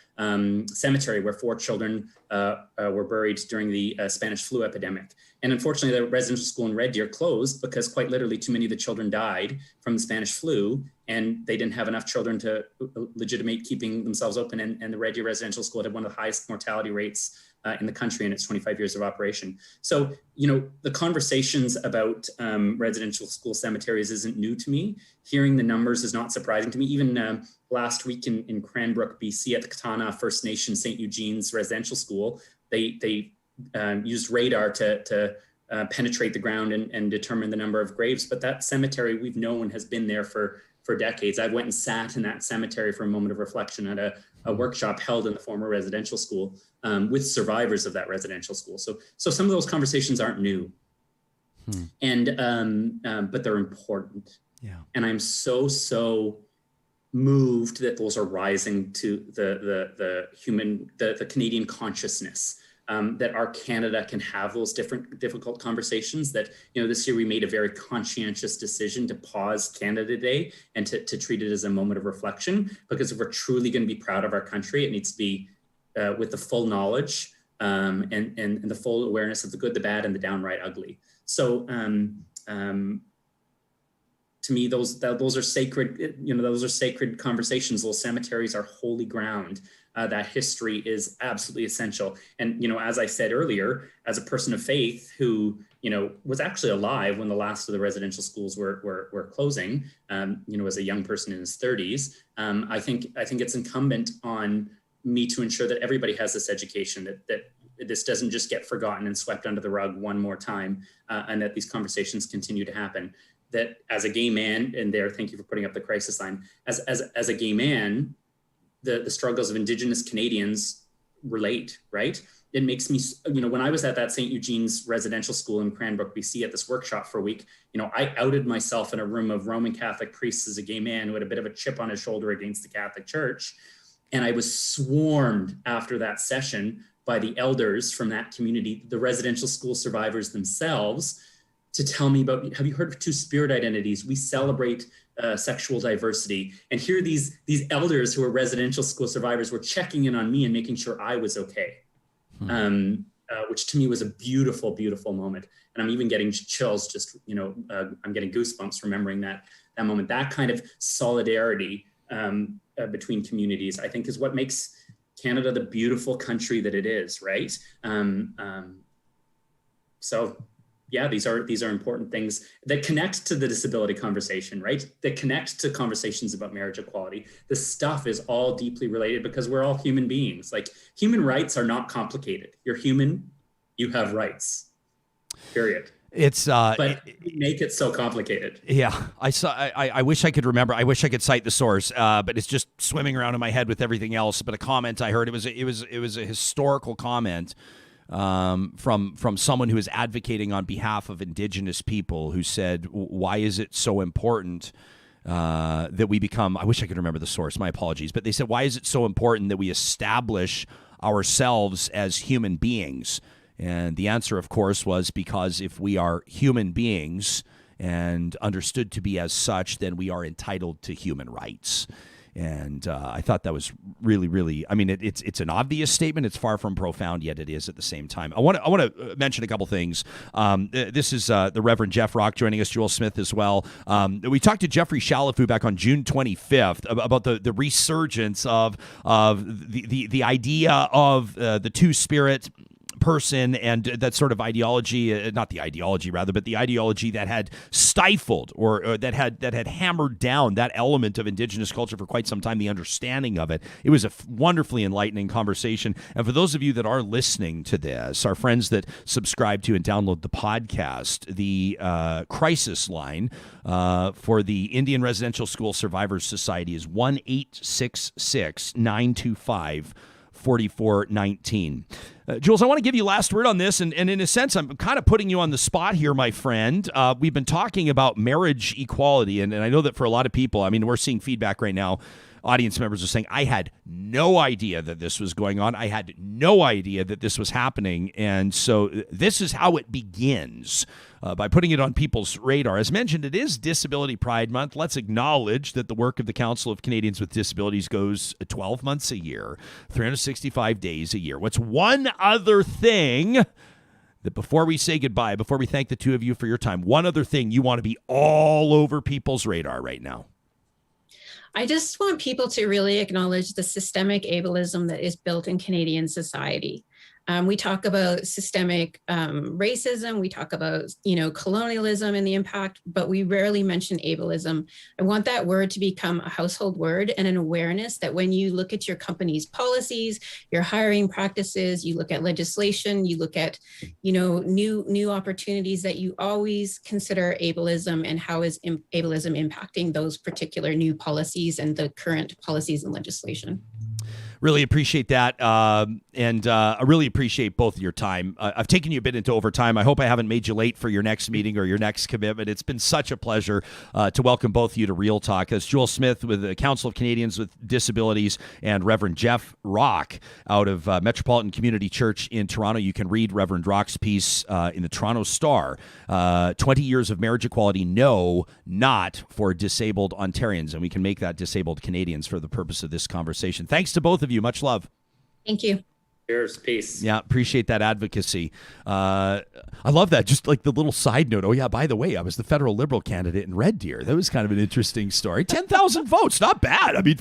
cemetery where 4 children were buried during the Spanish flu epidemic. And unfortunately, the residential school in Red Deer closed because quite literally too many of the children died from the Spanish flu, and they didn't have enough children to legitimate keeping themselves open. And the Red Deer residential school had one of the highest mortality rates in the country in its 25 years of operation. So, the conversations about residential school cemeteries isn't new to me. Hearing the numbers is not surprising to me. Even last week in Cranbrook, BC, at the Katana First Nation St. Eugene's residential school, they used radar to penetrate the ground and determine the number of graves. But that cemetery, we've known, has been there for decades. I went and sat in that cemetery for a moment of reflection at a workshop held in the former residential school with survivors of that residential school. So some of those conversations aren't new, and but they're important. Yeah. And I'm so moved that those are rising to the Canadian consciousness. That our Canada can have those difficult conversations. That this year we made a very conscientious decision to pause Canada Day and to treat it as a moment of reflection, because if we're truly going to be proud of our country, it needs to be with the full knowledge and the full awareness of the good, the bad, and the downright ugly. So to me, those are sacred. Those are sacred conversations. Those cemeteries are holy ground. That history is absolutely essential. And, as I said earlier, as a person of faith who, was actually alive when the last of the residential schools were closing, as a young person in his 30s, I think it's incumbent on me to ensure that everybody has this education, that this doesn't just get forgotten and swept under the rug one more time, and that these conversations continue to happen. That as a gay man, and thank you for putting up the crisis line, as a gay man, the struggles of Indigenous Canadians relate, right? It makes me, when I was at that St. Eugene's residential school in Cranbrook, BC, at this workshop for a week, I outed myself in a room of Roman Catholic priests as a gay man who had a bit of a chip on his shoulder against the Catholic Church. And I was swarmed after that session by the elders from that community, the residential school survivors themselves, to tell me about, have you heard of two-spirit identities? We celebrate sexual diversity. And here these elders who are residential school survivors were checking in on me and making sure I was okay, which to me was a beautiful, beautiful moment. And I'm even getting chills just, I'm getting goosebumps remembering that moment. That kind of solidarity between communities, I think, is what makes Canada the beautiful country that it is, right? So yeah, these are important things that connect to the disability conversation, right? That connect to conversations about marriage equality. This stuff is all deeply related because we're all human beings. Like, human rights are not complicated. You're human, you have rights, period. It's but we make it so complicated. Yeah, I wish I could remember. I wish I could cite the source, but it's just swimming around in my head with everything else. But a comment I heard, it was a historical comment from someone who is advocating on behalf of Indigenous people, who said, "Why is it so important that we become?" I wish I could remember the source. My apologies, but they said, "Why is it so important that we establish ourselves as human beings?" And the answer, of course, was because if we are human beings and understood to be as such, then we are entitled to human rights. And I thought that was really, really, I mean, it's an obvious statement. It's far from profound, yet it is at the same time. I want to mention a couple things. This is the Reverend Jeff Rock joining us, Joel Smith as well. We talked to Jeffrey Shalafu back on June 25th about the resurgence of the idea of the two-spirit person and that sort of ideology, not the ideology rather, but the ideology that had stifled or that had hammered down that element of Indigenous culture for quite some time, the understanding of it. It was a wonderfully enlightening conversation. And for those of you that are listening to this, our friends that subscribe to and download the podcast, the crisis line for the Indian Residential School Survivors Society is 1-866-925-4419. Jules, I want to give you last word on this, and in a sense, I'm kind of putting you on the spot here, my friend. We've been talking about marriage equality, and I know that for a lot of people, I mean, we're seeing feedback right now. Audience members are saying, I had no idea that this was going on. I had no idea that this was happening. And so this is how it begins, by putting it on people's radar. As mentioned, it is Disability Pride Month. Let's acknowledge that the work of the Council of Canadians with Disabilities goes 12 months a year, 365 days a year. What's one other thing that before we say goodbye, before we thank the two of you for your time, one other thing you want to be all over people's radar right now? I just want people to really acknowledge the systemic ableism that is built in Canadian society. We talk about systemic racism, we talk about, colonialism and the impact, but we rarely mention ableism. I want that word to become a household word and an awareness that when you look at your company's policies, your hiring practices, you look at legislation, you look at, new opportunities, that you always consider ableism and how is ableism impacting those particular new policies and the current policies and legislation. Really appreciate that, and I really appreciate both of your time. I've taken you a bit into overtime. I hope I haven't made you late for your next meeting or your next commitment. It's been such a pleasure to welcome both of you to Real Talk. That's Joel Smith with the Council of Canadians with Disabilities and Reverend Jeff Rock out of Metropolitan Community Church in Toronto. You can read Reverend Rock's piece in the Toronto Star, 20 Years of Marriage Equality, No, Not for Disabled Ontarians. And we can make that disabled Canadians for the purpose of this conversation. Thanks to both of you. Much love. Thank you. Cheers. Peace. Yeah, appreciate that advocacy. I love that. Just like the little side note. Oh, yeah, by the way, I was the federal Liberal candidate in Red Deer. That was kind of an interesting story. 10,000 votes. Not bad. I mean,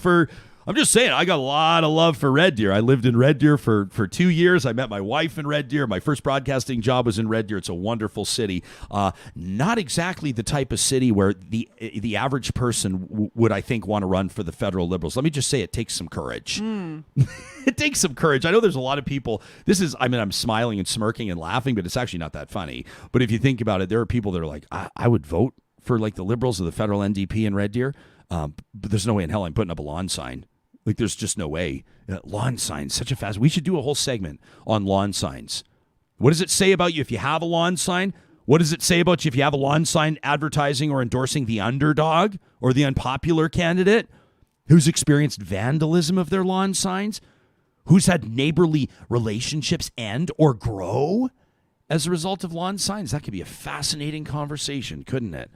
I'm just saying, I got a lot of love for Red Deer. I lived in Red Deer for 2 years. I met my wife in Red Deer. My first broadcasting job was in Red Deer. It's a wonderful city. Not exactly the type of city where the average person would, I think, want to run for the federal Liberals. Let me just say it takes some courage. It takes some courage. I know there's a lot of people. I'm smiling and smirking and laughing, but it's actually not that funny. But if you think about it, there are people that are like, I would vote for like the Liberals or the federal NDP in Red Deer, but there's no way in hell I'm putting up a lawn sign. Like, there's just no way. Lawn signs, such a fast. We should do a whole segment on lawn signs. What does it say about you if you have a lawn sign? What does it say about you if you have a lawn sign advertising or endorsing the underdog or the unpopular candidate who's experienced vandalism of their lawn signs, who's had neighborly relationships end or grow as a result of lawn signs? That could be a fascinating conversation, couldn't it?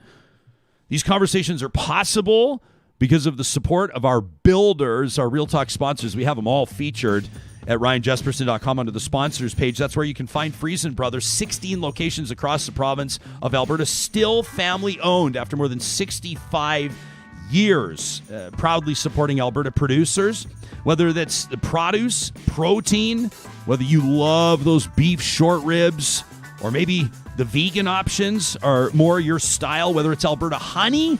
These conversations are possible because of the support of our builders, our Real Talk sponsors. We have them all featured at ryanjesperson.com under the sponsors page. That's where you can find Friesen Brothers, 16 locations across the province of Alberta, still family owned after more than 65 years, proudly supporting Alberta producers, whether that's the produce, protein, whether you love those beef short ribs, or maybe the vegan options are more your style, whether it's Alberta honey,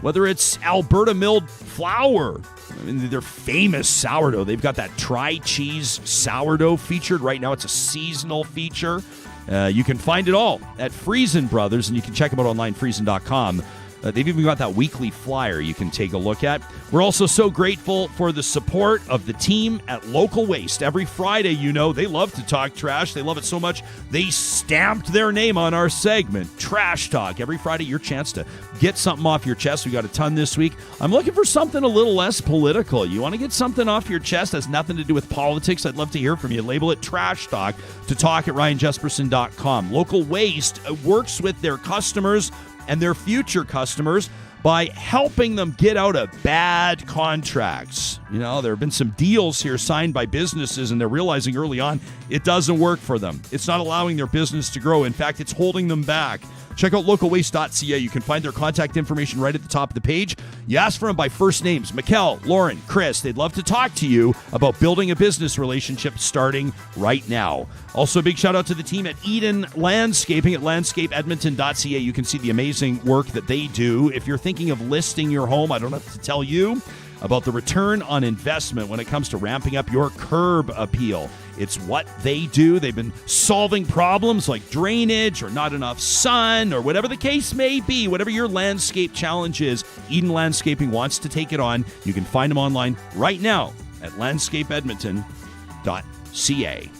whether it's Alberta milled flour. I mean, they're famous sourdough. They've got that tri-cheese sourdough featured right now. It's a seasonal feature. You can find it all at Friesen Brothers, and you can check them out online, friesen.com. They've even got that weekly flyer you can take a look at. We're also so grateful for the support of the team at Local Waste. Every Friday, they love to talk trash. They love it so much, they stamped their name on our segment, Trash Talk. Every Friday, your chance to get something off your chest. We got a ton this week. I'm looking for something a little less political. You want to get something off your chest that has nothing to do with politics? I'd love to hear from you. Label it Trash Talk to talk at ryanjesperson.com. Local Waste works with their customers and their future customers by helping them get out of bad contracts. There have been some deals here signed by businesses, and they're realizing early on it doesn't work for them. It's not allowing their business to grow. In fact, it's holding them back. Check out localwaste.ca. You can find their contact information right at the top of the page. You ask for them by first names, Mikkel, Lauren, Chris. They'd love to talk to you about building a business relationship starting right now. Also, a big shout out to the team at Eden Landscaping at landscapeedmonton.ca. You can see the amazing work that they do. If you're thinking of listing your home, I don't have to tell you about the return on investment when it comes to ramping up your curb appeal. It's what they do. They've been solving problems like drainage or not enough sun or whatever the case may be. Whatever your landscape challenge is, Eden Landscaping wants to take it on. You can find them online right now at landscapeedmonton.ca.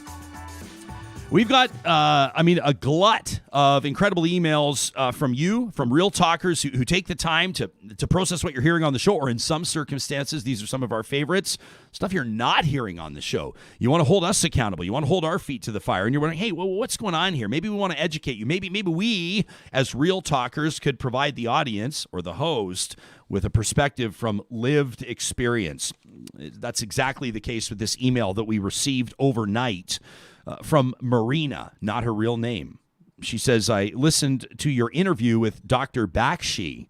We've got, a glut of incredible emails from you, from Real Talkers who take the time to process what you're hearing on the show, or in some circumstances, these are some of our favorites, stuff you're not hearing on the show. You want to hold us accountable. You want to hold our feet to the fire, and you're wondering, hey, well, what's going on here? Maybe we want to educate you. Maybe we, as Real Talkers, could provide the audience or the host with a perspective from lived experience. That's exactly the case with this email that we received overnight. From Marina, not her real name. She says, I listened to your interview with Dr. Bakshi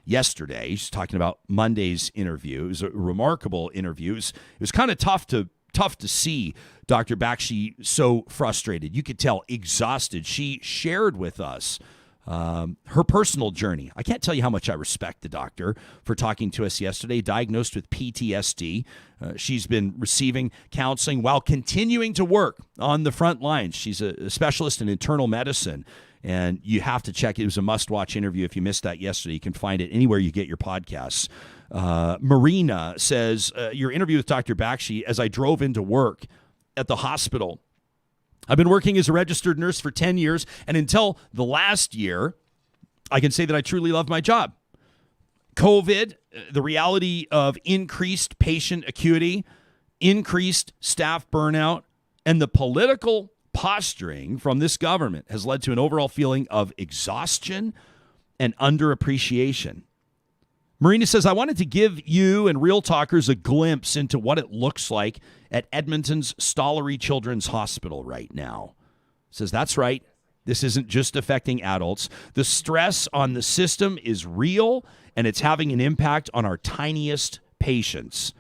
yesterday. She's talking about Monday's interview. It was a remarkable interview. It was kind of tough to see Dr. Bakshi so frustrated. You could tell exhausted. She shared with us her personal journey. I can't tell you how much I respect the doctor for talking to us yesterday. Diagnosed with PTSD. She's been receiving counseling while continuing to work on the front lines. She's a specialist in internal medicine, and you have to check it. It was a must-watch interview. If you missed that yesterday, you can find it anywhere you get your podcasts. Marina says, your interview with Dr. Bakshi, as I drove into work at the hospital. I've been working as a registered nurse for 10 years, and until the last year, I can say that I truly love my job. COVID, the reality of increased patient acuity, increased staff burnout, and the political posturing from this government has led to an overall feeling of exhaustion and underappreciation. Marina says, I wanted to give you and Real Talkers a glimpse into what it looks like at Edmonton's Stollery Children's Hospital right now. Says, that's right. This isn't just affecting adults. The stress on the system is real, and it's having an impact on our tiniest patients.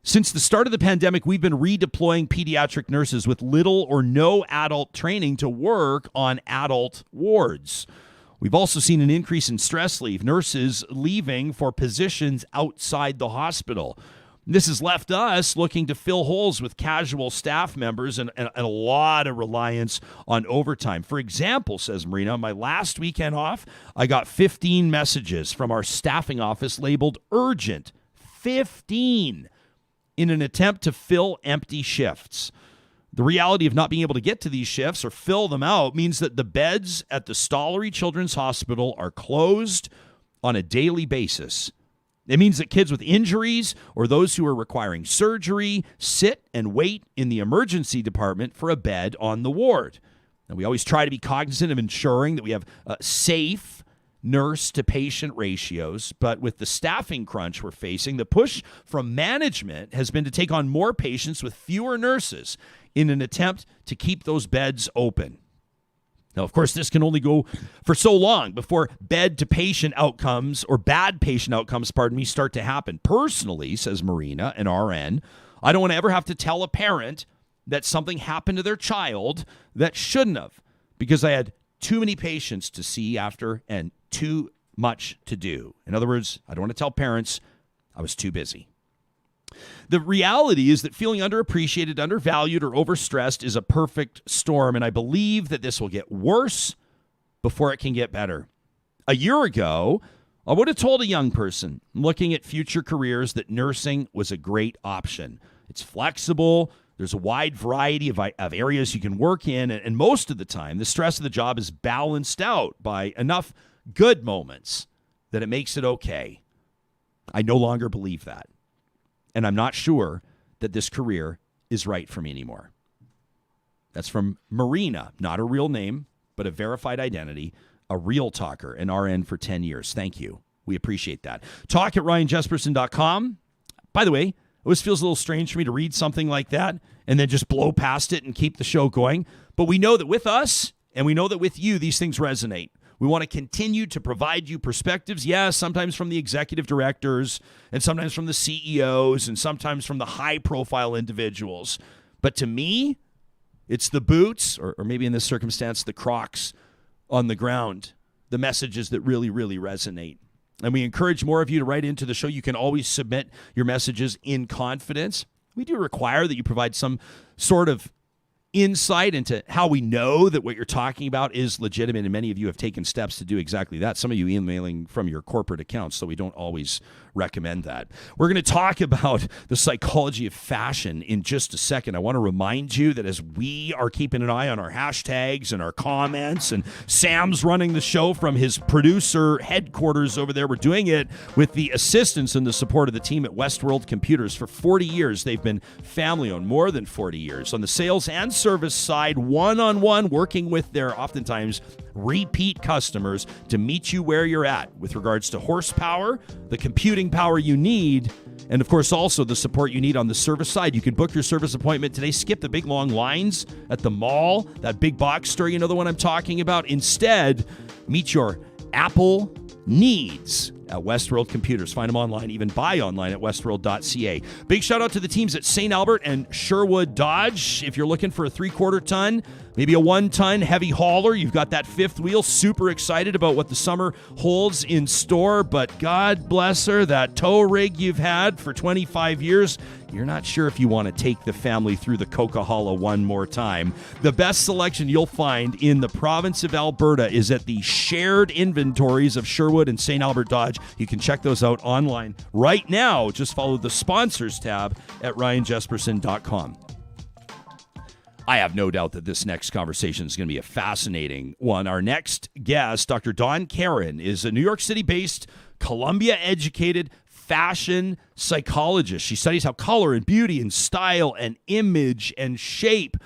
Since the start of the pandemic, we've been redeploying pediatric nurses with little or no adult training to work on adult wards. We've also seen an increase in stress leave, nurses leaving for positions outside the hospital. This has left us looking to fill holes with casual staff members and a lot of reliance on overtime. For example, says Marina, on my last weekend off, I got 15 messages from our staffing office labeled urgent. 15 in an attempt to fill empty shifts. The reality of not being able to get to these shifts or fill them out means that the beds at the Stollery Children's Hospital are closed on a daily basis. It means that kids with injuries or those who are requiring surgery sit and wait in the emergency department for a bed on the ward. And we always try to be cognizant of ensuring that we have safe nurse to patient ratios. But with the staffing crunch we're facing, the push from management has been to take on more patients with fewer nurses in an attempt to keep those beds open. Now, of course, this can only go for so long before bed to patient outcomes or bad patient outcomes, start to happen. Personally, says Marina, an RN, I don't want to ever have to tell a parent that something happened to their child that shouldn't have, because I had too many patients to see after and too much to do. In other words, I don't want to tell parents I was too busy. The reality is that feeling underappreciated, undervalued, or overstressed is a perfect storm, and I believe that this will get worse before it can get better. A year ago, I would have told a young person looking at future careers that nursing was a great option. It's flexible. There's a wide variety of areas you can work in, and most of the time, the stress of the job is balanced out by enough good moments that it makes it okay. I no longer believe that. And I'm not sure that this career is right for me anymore. That's from Marina, not a real name, but a verified identity, a real talker, an RN for 10 years. Thank you. We appreciate that. Talk at ryanjesperson.com. By the way, it always feels a little strange for me to read something like that and then just blow past it and keep the show going. But we know that with us, and we know that with you, these things resonate. We want to continue to provide you perspectives, yes, sometimes from the executive directors and sometimes from the CEOs and sometimes from the high-profile individuals. But to me, it's the boots, or maybe in this circumstance, the Crocs on the ground, the messages that really, really resonate. And we encourage more of you to write into the show. You can always submit your messages in confidence. We do require that you provide some sort of insight into how we know that what you're talking about is legitimate, and many of you have taken steps to do exactly that. Some of you emailing from your corporate accounts, so we don't always recommend that. We're going to talk about the psychology of fashion in just a second. I want to remind you that as we are keeping an eye on our hashtags and our comments, and Sam's running the show from his producer headquarters over there, we're doing it with the assistance and the support of the team at Westworld Computers. For 40 years, they've been family-owned, more than 40 years. On the sales and service side, one-on-one, working with their oftentimes repeat customers to meet you where you're at with regards to horsepower, the computing power you need, and of course also the support you need on the service side. You can book your service appointment today. Skip the big long lines at the mall, that big box store, you know the one I'm talking about. Instead, meet your Apple needs at Westworld Computers. Find them online, even buy online at westworld.ca. Big shout out to the teams at St. Albert and Sherwood Dodge. If you're looking for a 3/4 ton, maybe a 1-ton heavy hauler, you've got that fifth wheel. Super excited about what the summer holds in store, but God bless her, that tow rig you've had for 25 years, you're not sure if you want to take the family through the Coquihalla one more time. The best selection you'll find in the province of Alberta is at the shared inventories of Sherwood and St. Albert Dodge. You can check those out online right now. Just follow the sponsors tab at ryanjesperson.com. I have no doubt that this next conversation is going to be a fascinating one. Our next guest, Dr. Dawnn Karen, is a New York City-based, Columbia-educated fashion psychologist. She studies how color and beauty and style and image and shape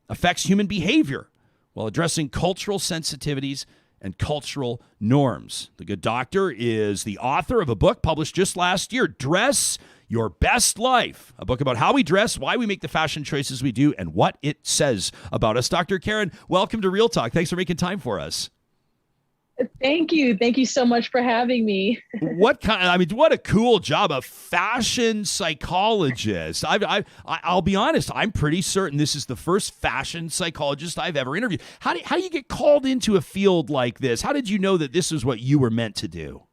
affects human behavior while addressing cultural sensitivities and cultural norms. The good doctor is the author of a book published just last year, Dress Your Best Life, a book about how we dress, why we make the fashion choices we do, and what it says about us. Dr. Karen, welcome to Real Talk. Thanks for making time for us. Thank you. Thank you so much for having me. What a cool job, a fashion psychologist. I'll be honest, I'm pretty certain this is the first fashion psychologist I've ever interviewed. How do you get called into a field like this? How did you know that this is what you were meant to do?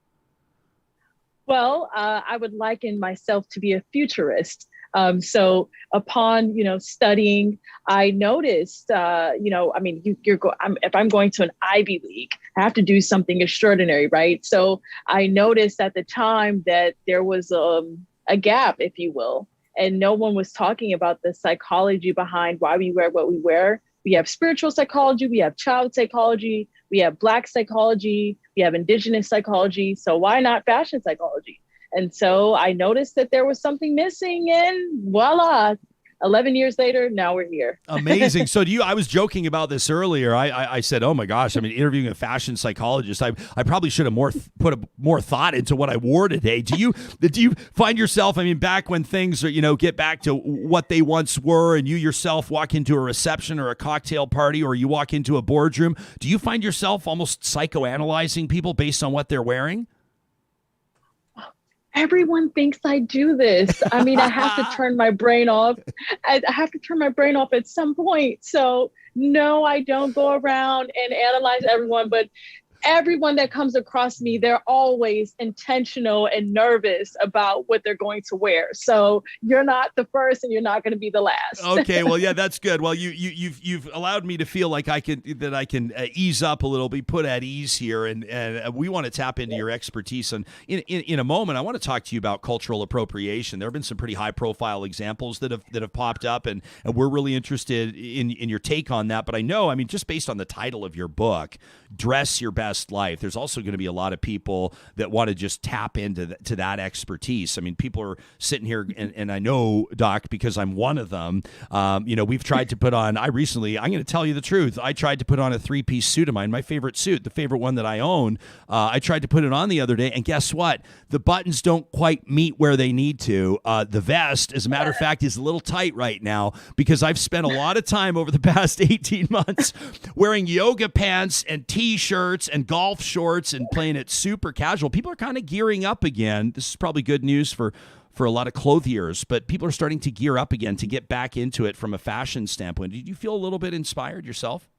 Well, I would liken myself to be a futurist. So upon, studying, I noticed, if I'm going to an Ivy League, I have to do something extraordinary, right? So I noticed at the time that there was a gap, if you will, and no one was talking about the psychology behind why we wear what we wear. We have spiritual psychology, we have child psychology, we have Black psychology, we have Indigenous psychology. So why not fashion psychology? And so I noticed that there was something missing, and voila, 11 years later, now we're here. Amazing. So I was joking about this earlier. I said, oh my gosh, I mean, interviewing a fashion psychologist, I probably should have put more thought into what I wore today. Do you find yourself, I mean, back when things are, get back to what they once were, and you yourself walk into a reception or a cocktail party, or you walk into a boardroom, do you find yourself almost psychoanalyzing people based on what they're wearing? Everyone thinks I do this. I mean, I have to turn my brain off. I have to turn my brain off at some point. So no, I don't go around and analyze everyone, but everyone that comes across me, they're always intentional and nervous about what they're going to wear. So you're not the first and you're not going to be the last. Okay, well, yeah, that's good. Well, you've allowed me to feel like I can ease up a little, be put at ease here, and we want to tap into your expertise. And in a moment, I want to talk to you about cultural appropriation. There have been some pretty high profile examples that have popped up, and we're really interested in your take on that. But I know, I mean, just based on the title of your book, Dress Your Best Life, there's also going to be a lot of people that want to just tap into that expertise. I mean, people are sitting here, and I know, Doc, because I'm one of them. We've tried to put on. I'm going to tell you the truth. I tried to put on a 3-piece suit of mine, my favorite suit, the favorite one that I own. I tried to put it on the other day, and guess what? The buttons don't quite meet where they need to. The vest, as a matter of fact, is a little tight right now because I've spent a lot of time over the past 18 months wearing yoga pants and T-shirts and golf shorts and playing it super casual. People are kind of gearing up again. This is probably good news for a lot of clothiers, but people are starting to gear up again to get back into it from a fashion standpoint. Did you feel a little bit inspired yourself?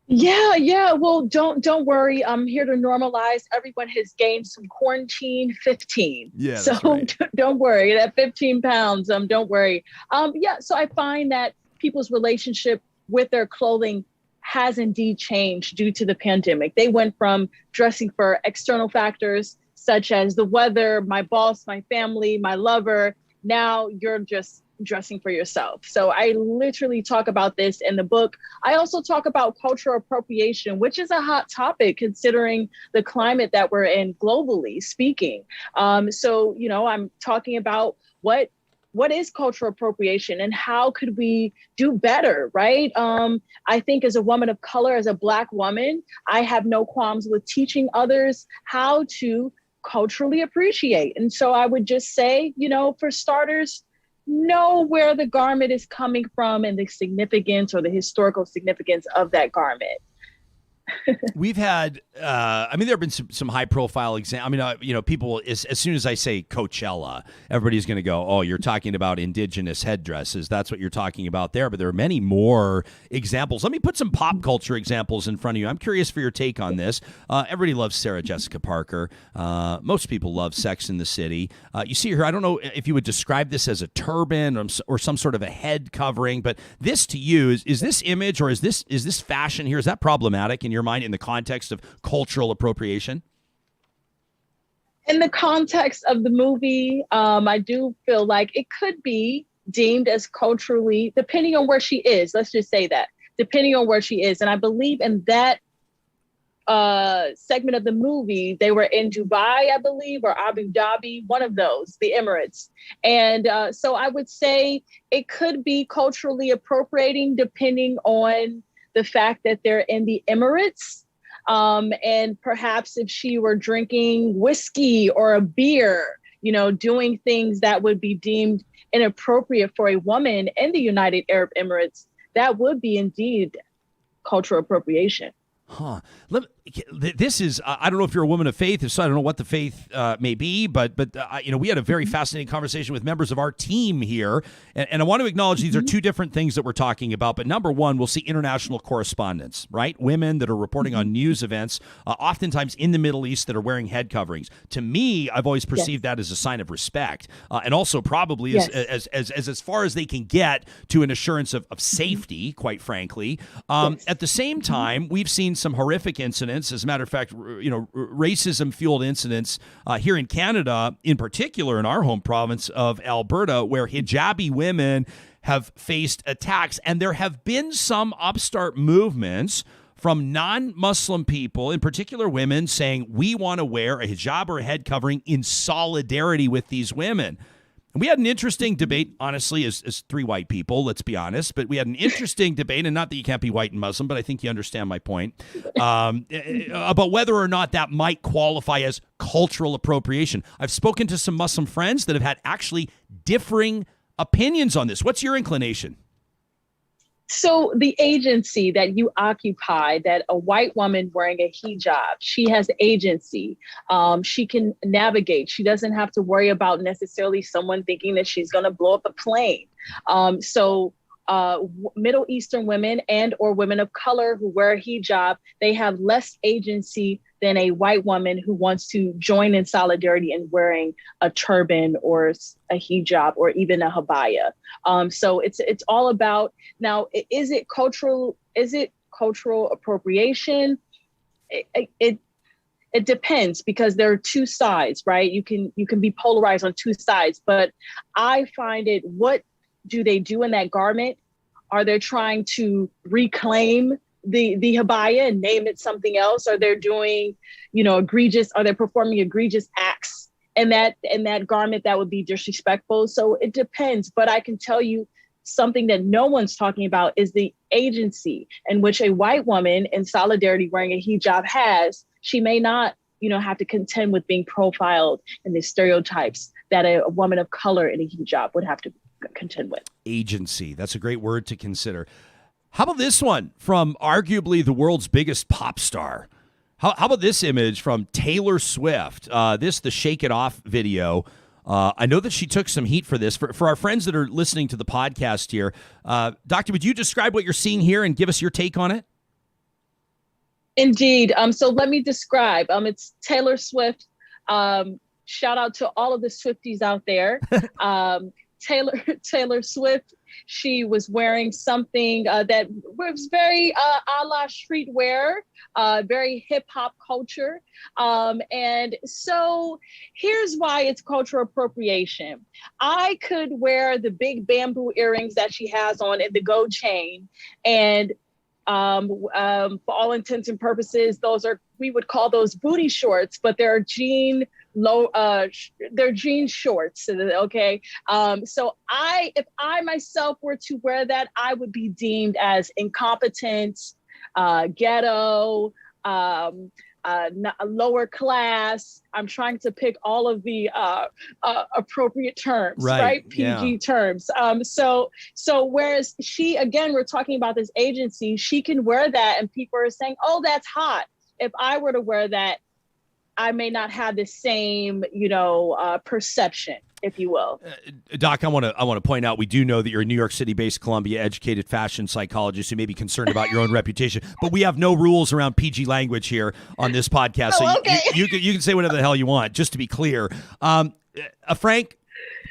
Yeah. Well, don't worry. I'm here to normalize. Everyone has gained some quarantine 15. Yeah. So right. Don't worry. That 15 pounds. Don't worry. So I find that people's relationship with their clothing has indeed changed due to the pandemic. They went from dressing for external factors such as the weather, my boss, my family, my lover. Now you're just dressing for yourself. So I literally talk about this in the book. I also talk about cultural appropriation, which is a hot topic considering the climate that we're in globally speaking. I'm talking about what is cultural appropriation and how could we do better, right? I think as a woman of color, as a Black woman, I have no qualms with teaching others how to culturally appreciate. And so I would just say, for starters, know where the garment is coming from and the significance or the historical significance of that garment. We've had, there have been some high profile examples. People, as soon as I say Coachella, everybody's going to go, oh, you're talking about indigenous headdresses. That's what you're talking about there. But there are many more examples. Let me put some pop culture examples in front of you. I'm curious for your take on this. Everybody loves Sarah Jessica Parker. Most people love Sex and the City. You see her, I don't know if you would describe this as a turban or some sort of a head covering, but this to you, is this image or is this fashion here, is that problematic in your mind in the context of cultural appropriation? In the context of the movie, I do feel like it could be deemed as culturally, depending on where she is. Let's just say that, depending on where she is. And I believe in that segment of the movie, they were in Dubai, I believe, or Abu Dhabi, one of those, the Emirates. And so I would say it could be culturally appropriating depending on the fact that they're in the Emirates. And perhaps if she were drinking whiskey or a beer, doing things that would be deemed inappropriate for a woman in the United Arab Emirates, that would be indeed cultural appropriation. Huh. This is, I don't know if you're a woman of faith, so I don't know what the faith may be, but we had a very fascinating conversation with members of our team here, and I want to acknowledge these are two different things that we're talking about, but number one, we'll see international correspondents, right? Women that are reporting on news events, oftentimes in the Middle East, that are wearing head coverings. To me, I've always perceived that as a sign of respect, and also probably as far as they can get to an assurance of safety, quite frankly. At the same time, we've seen some horrific incidents. As a matter of fact, racism-fueled incidents here in Canada, in particular in our home province of Alberta, where hijabi women have faced attacks. And there have been some upstart movements from non-Muslim people, in particular women, saying we want to wear a hijab or a head covering in solidarity with these women. And we had an interesting debate, honestly, as three white people, let's be honest. But we had an interesting debate, and not that you can't be white and Muslim, but I think you understand my point, about whether or not that might qualify as cultural appropriation. I've spoken to some Muslim friends that have had actually differing opinions on this. What's your inclination? So the agency that you occupy, that a white woman wearing a hijab, she has agency. She can navigate. She doesn't have to worry about necessarily someone thinking that she's going to blow up a plane. Middle Eastern women and or women of color who wear a hijab, they have less agency than a white woman who wants to join in solidarity in wearing a turban or a hijab or even a habaya. So it's all about, now, is it cultural appropriation? It depends, because there are two sides, right? You can be polarized on two sides, but I find it, what do they do in that garment? Are they trying to reclaim the habaya and name it something else? Are they doing, are they performing egregious acts in that garment that would be disrespectful? So it depends. But I can tell you something that no one's talking about is the agency in which a white woman in solidarity wearing a hijab has. She may not, have to contend with being profiled in the stereotypes that a woman of color in a hijab would have to contend with. Agency. That's a great word to consider. How about this one from arguably the world's biggest pop star? How about this image from Taylor Swift? The Shake It Off video. I know that she took some heat for this. For our friends that are listening to the podcast here, Doctor, would you describe what you're seeing here and give us your take on it? Indeed. So let me describe. It's Taylor Swift. Shout out to all of the Swifties out there. Taylor Swift, she was wearing something that was very a la streetwear, very hip hop culture. And so here's why it's cultural appropriation. I could wear the big bamboo earrings that she has on and the gold chain, and for all intents and purposes, we would call those booty shorts, but they're jean shorts. Okay. So if I myself were to wear that, I would be deemed as incompetent, ghetto, lower class. I'm trying to pick all of the appropriate terms, right? PG terms. So whereas she, again, we're talking about this agency, she can wear that and people are saying, oh, that's hot. If I were to wear that, I may not have the same, perception, if you will. Doc, I want to point out, we do know that you're a New York City-based, Columbia-educated fashion psychologist who may be concerned about your own reputation, but we have no rules around PG language here on this podcast. So you can say whatever the hell you want, just to be clear. A frank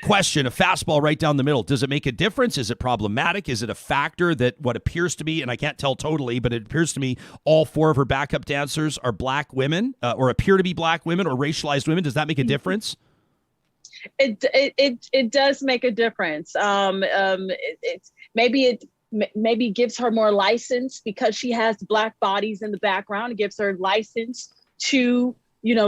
question, a fastball right down the middle. Does it make a difference? Is it problematic? Is it a factor that what appears to be, and I can't tell totally, but it appears to me all four of her backup dancers are black women or appear to be black women or racialized women? Does that make a difference? It does make a difference. It maybe gives her more license because she has black bodies in the background. It gives her license to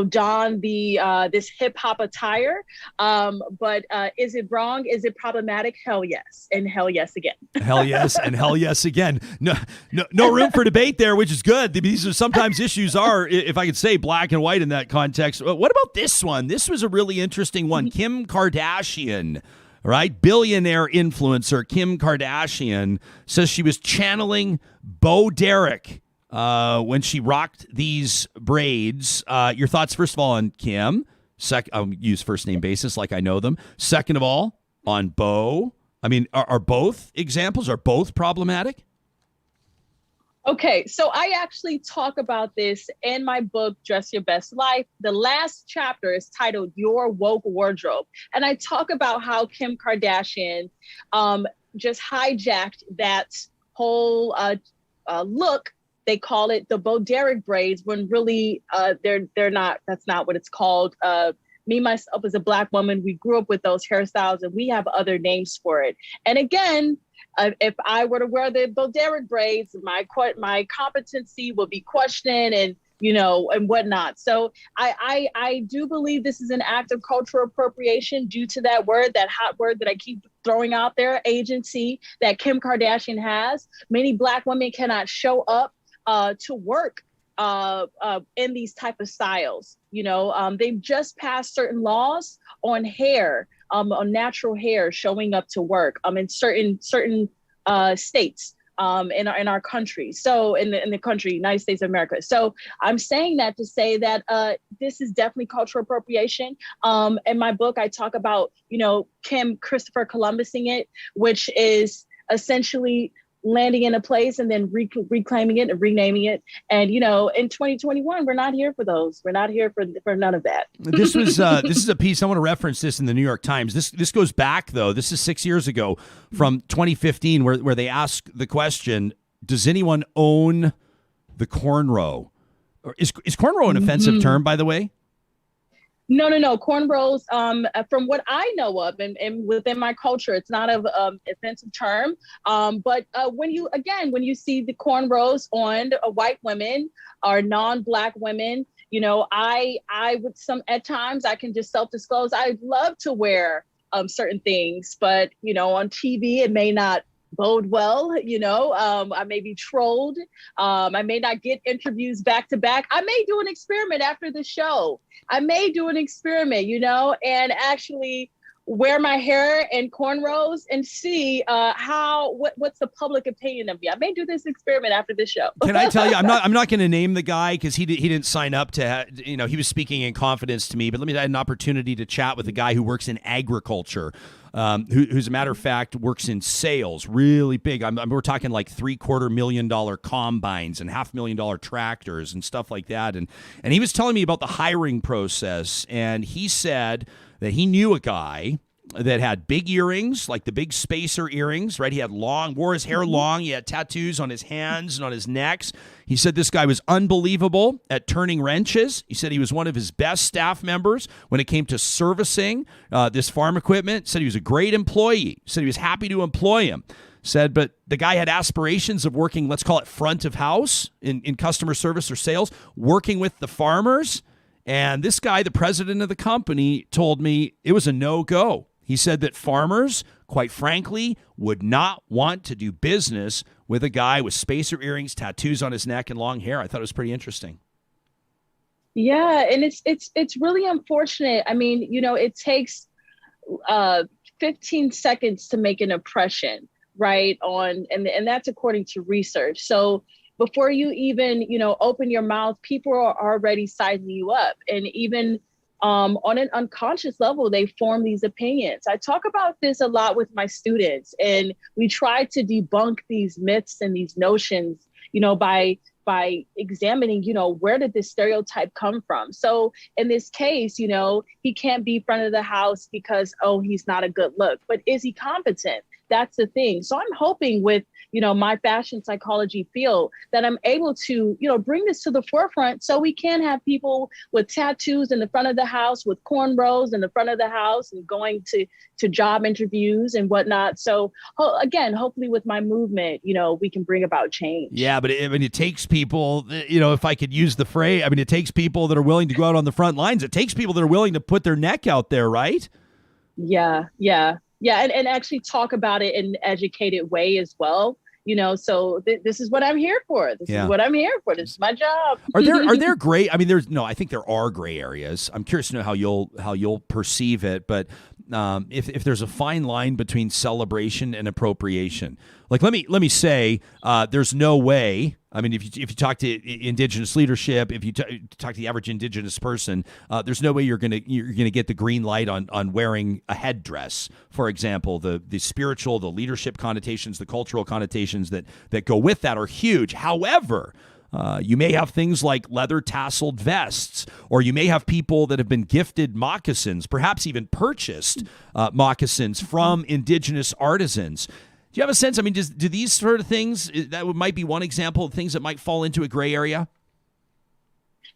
don this hip hop attire. But is it wrong? Is it problematic? Hell yes, and hell yes again. Hell yes, and hell yes again. No room for debate there, which is good. These are sometimes issues are, if I could say, black and white in that context. What about this one? This was a really interesting one. Kim Kardashian, right? Billionaire influencer Kim Kardashian says she was channeling Bo Derek when she rocked these braids. Your thoughts, first of all, on Kim. I'll use first name basis like I know them. Second of all, on Bo. I mean, are both examples, are both problematic? Okay, so I actually talk about this in my book, Dress Your Best Life. The last chapter is titled Your Woke Wardrobe. And I talk about how Kim Kardashian just hijacked that whole look. They call it the Bo Derek braids when really they're not. That's not what it's called. Me, myself, as a Black woman, we grew up with those hairstyles and we have other names for it. And again, if I were to wear the Bo Derek braids, my competency will be questioned and and whatnot. So I do believe this is an act of cultural appropriation due to that hot word that I keep throwing out there, agency, that Kim Kardashian has. Many Black women cannot show up to work in these type of styles. They've just passed certain laws on hair, on natural hair showing up to work in certain states. In our country, so in the country, United States of America. So I'm saying that to say that this is definitely cultural appropriation. In my book, I talk about Kim Christopher Columbusing it, which is essentially landing in a place and then reclaiming it and renaming it. And in 2021, we're not here for those. We're not here for none of that. This is a piece I want to reference this in the New York Times. This goes back though. This is 6 years ago, from 2015, where they ask the question: does anyone own the cornrow? Or is cornrow an offensive term, by the way? No. Cornrows, from what I know of and within my culture, it's not an offensive term. But when you see the cornrows on white women or non-Black women, I would at times I can just self-disclose. I'd love to wear certain things, but, on TV, it may not bode well. I may be trolled. I may not get interviews back to back. I may do an experiment after the show. And actually wear my hair in cornrows and see what's the public opinion of me. I may do this experiment after this show. Can I tell you, I'm not going to name the guy because he didn't sign up to, he was speaking in confidence to me, but I had an opportunity to chat with a guy who works in agriculture. Who's a matter of fact works in sales, really big. We're talking like $750,000 combines and $500,000 tractors and stuff like that. And he was telling me about the hiring process, and he said that he knew a guy that had big earrings, like the big spacer earrings, right? He had wore his hair long. He had tattoos on his hands and on his necks. He said this guy was unbelievable at turning wrenches. He said he was one of his best staff members when it came to servicing this farm equipment. Said he was a great employee. Said he was happy to employ him. Said, but the guy had aspirations of working, let's call it front of house in customer service or sales, working with the farmers. And this guy, the president of the company, told me it was a no-go. He said that farmers, quite frankly, would not want to do business with a guy with spacer earrings, tattoos on his neck, and long hair. I thought it was pretty interesting. Yeah, and it's really unfortunate. I mean, it takes 15 seconds to make an impression, right? And that's according to research. So before you even, open your mouth, people are already sizing you up, and even on an unconscious level, they form these opinions. I talk about this a lot with my students, and we try to debunk these myths and these notions, by examining, where did this stereotype come from? So in this case, he can't be front of the house because, he's not a good look, but is he competent? That's the thing. So I'm hoping with, my fashion psychology field that I'm able to, bring this to the forefront so we can have people with tattoos in the front of the house, with cornrows in the front of the house, and going to job interviews and whatnot. So again, hopefully with my movement, we can bring about change. Yeah, but it takes people, if I could use the phrase, it takes people that are willing to go out on the front lines. It takes people that are willing to put their neck out there, right? Yeah. And actually talk about it in an educated way as well. So this is what I'm here for. This is what I'm here for. This is my job. Are there gray? I think there are gray areas. I'm curious to know how you'll perceive it. But if there's a fine line between celebration and appropriation, like let me say, there's no way. If you talk to Indigenous leadership, if you talk to the average Indigenous person, there's no way you're gonna get the green light on wearing a headdress. For example, the spiritual, the leadership connotations, the cultural connotations that go with that are huge. However, you may have things like leather tasseled vests, or you may have people that have been gifted moccasins, perhaps even purchased moccasins from Indigenous artisans. Do you have a sense? Do these sort of things, that might be one example of things that might fall into a gray area?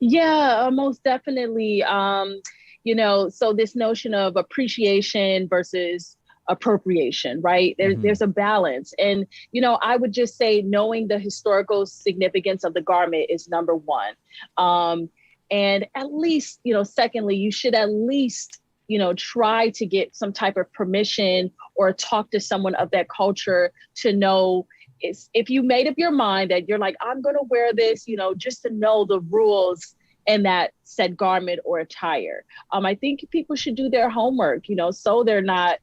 Yeah, most definitely. So this notion of appreciation versus appropriation, right? There's a balance. And, I would just say knowing the historical significance of the garment is number one. And at least, secondly, you should at least, try to get some type of permission or talk to someone of that culture to know if you made up your mind that you're like, I'm going to wear this, just to know the rules in that said garment or attire. I think people should do their homework, so they're not,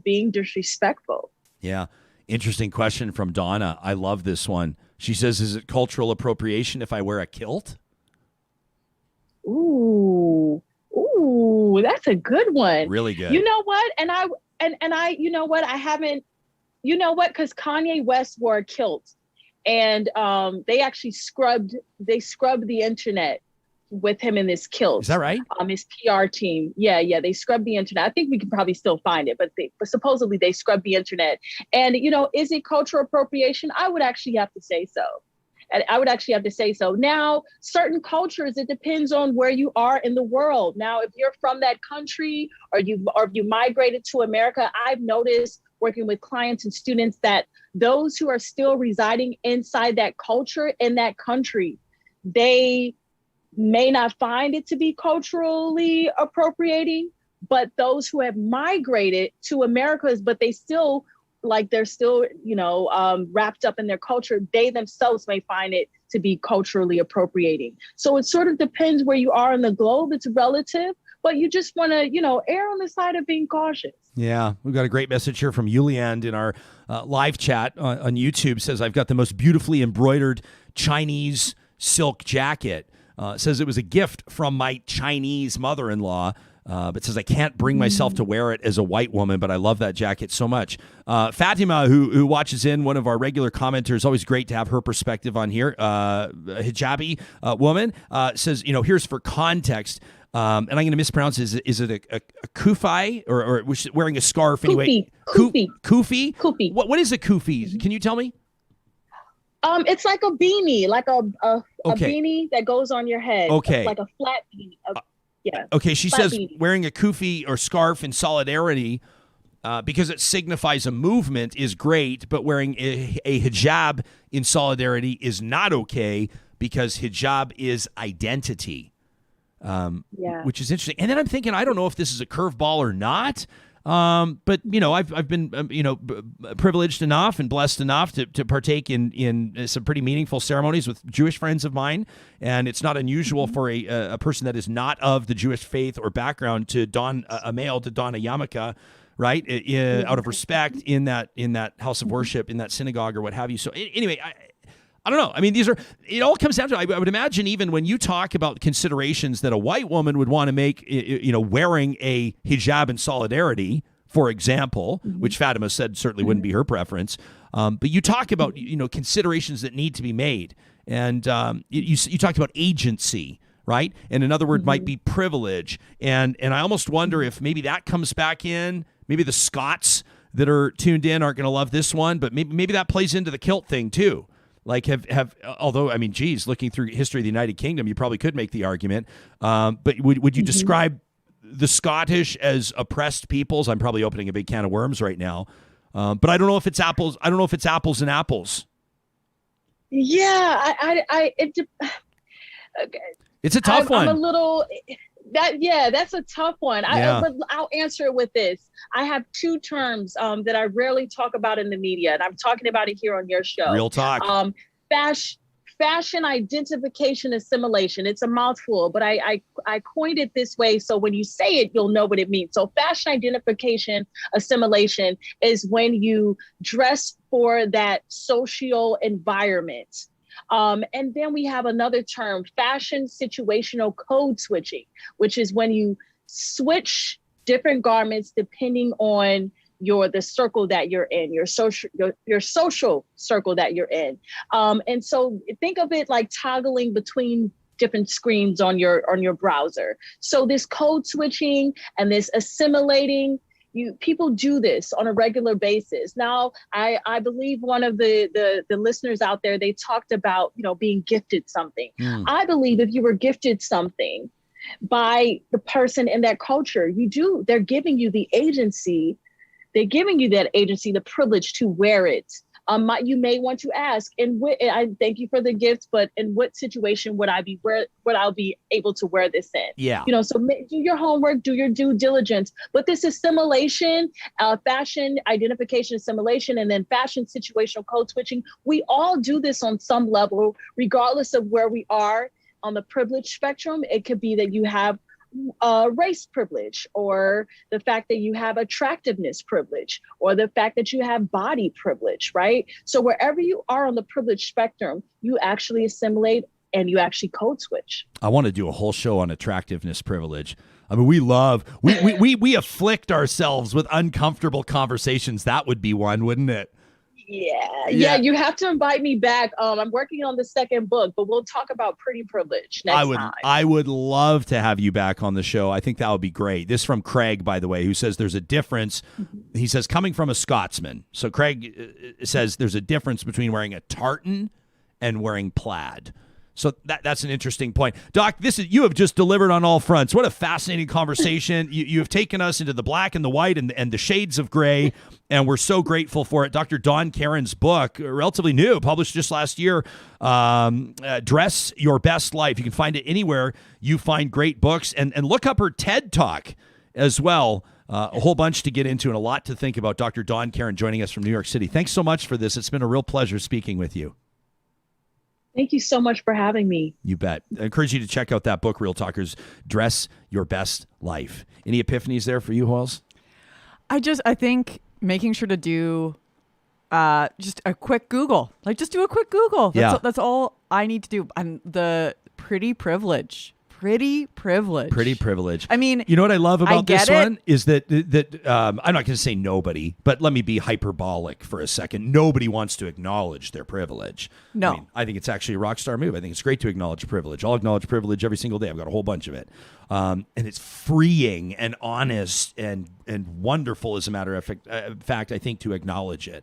being disrespectful. Yeah. Interesting question from Donna. I love this one. She says, is it cultural appropriation if I wear a kilt? Ooh, that's a good one. Really good. You know what? And I, you know what? I haven't, because Kanye West wore a kilt, and they actually scrubbed the internet with him in this kilt. Is that right? His PR team. Yeah. They scrubbed the internet. I think we can probably still find it, but supposedly they scrubbed the internet. And, is it cultural appropriation? I would actually have to say so. Now, certain cultures, it depends on where you are in the world. Now, if you're from that country or if you migrated to America, I've noticed working with clients and students that those who are still residing inside that culture in that country, they may not find it to be culturally appropriating, but those who have migrated to Americas, but they're still, wrapped up in their culture, they themselves may find it to be culturally appropriating. So it sort of depends where you are in the globe. It's relative, but you just want to, err on the side of being cautious. Yeah, we've got a great message here from Yulian in our live chat on YouTube. Says, I've got the most beautifully embroidered Chinese silk jacket. Says it was a gift from my Chinese mother-in-law, but says I can't bring myself to wear it as a white woman, but I love that jacket so much. Fatima, who watches in, one of our regular commenters, always great to have her perspective on here, a hijabi woman, says, here's for context, and I'm going to mispronounce it. Is it a kufi or wearing a scarf anyway? Kufi. Kufi? What is a kufi? Can you tell me? It's like a beanie, a beanie that goes on your head. Okay. It's like a flat beanie. Yeah. Okay, she says beanie. Wearing a kufi or scarf in solidarity because it signifies a movement is great, but wearing a hijab in solidarity is not okay because hijab is identity, which is interesting. And then I'm thinking, I don't know if this is a curveball or not. But I've been privileged enough and blessed enough to partake in some pretty meaningful ceremonies with Jewish friends of mine, and it's not unusual for a person that is not of the Jewish faith or background to don a male to don a yarmulke, right? Out of respect in that house of worship, in that synagogue or what have you. So anyway, I don't know. I mean, it all comes down to, I would imagine even when you talk about considerations that a white woman would want to make, wearing a hijab in solidarity, for example, which Fatima said certainly wouldn't be her preference. But you talk about, considerations that need to be made. And you talked about agency, right? And another word might be privilege. And I almost wonder if maybe that comes back in, maybe the Scots that are tuned in aren't going to love this one, but maybe that plays into the kilt thing too. Like although, I mean, geez, looking through history of the United Kingdom, you probably could make the argument. But would you describe the Scottish as oppressed peoples? I'm probably opening a big can of worms right now. But I don't know if it's apples. I don't know if it's apples and apples. Yeah, it's a tough one. I'm a little that's a tough one. But I'll answer it with this. I have two terms that I rarely talk about in the media, and I'm talking about it here on your show. Real talk. Fashion identification assimilation. It's a mouthful, but I coined it this way so when you say it, you'll know what it means. So fashion identification assimilation is when you dress for that social environment. And then we have another term, fashion situational code switching, which is when you switch different garments depending on the circle that you're in, your social circle that you're in. And so think of it like toggling between different screens on your browser. So this code switching and this assimilating, people do this on a regular basis. Now, I believe one of the listeners out there, they talked about, being gifted something. I believe if you were gifted something by the person in that culture, they're giving you the agency They're giving you that agency, the privilege to wear it. You may want to ask, and I thank you for the gifts, but in what situation would I be able to wear this in? Yeah. So do your homework, do your due diligence. But this assimilation, fashion identification assimilation, and then fashion situational code switching. We all do this on some level, regardless of where we are on the privilege spectrum. It could be that you have race privilege, or the fact that you have attractiveness privilege, or the fact that you have body privilege, right? So wherever you are on the privilege spectrum, you actually assimilate and you actually code switch. I want to do a whole show on attractiveness privilege. I mean, we afflict ourselves with uncomfortable conversations. That would be one, wouldn't it? Yeah. You have to invite me back. I'm working on the second book, but we'll talk about pretty privilege next time. I would love to have you back on the show. I think that would be great. This from Craig, by the way, who says there's a difference. He says, coming from a Scotsman. So Craig says there's a difference between wearing a tartan and wearing plaid. So that's an interesting point. Doc, you have just delivered on all fronts. What a fascinating conversation. You have taken us into the black and the white and the shades of gray, and we're so grateful for it. Dr. Dawnn Karen's book, relatively new, published just last year, Dress Your Best Life. You can find it anywhere you find great books. And look up her TED Talk as well. A whole bunch to get into and a lot to think about. Dr. Dawnn Karen joining us from New York City. Thanks so much for this. It's been a real pleasure speaking with you. Thank you so much for having me. You bet. I encourage you to check out that book, Real Talkers, Dress Your Best Life. Any epiphanies there for you, Hoyles? I think making sure to do just a quick Google. Just do a quick Google. That's all I need to do. I'm the pretty privilege. Pretty privilege. I mean, you know what I love about this one is that I'm not going to say nobody, but let me be hyperbolic for a second. Nobody wants to acknowledge their privilege. No. I think it's actually a rock star move. I think it's great to acknowledge privilege. I'll acknowledge privilege every single day. I've got a whole bunch of it. And it's freeing and honest and wonderful, as a matter of fact, I think, to acknowledge it.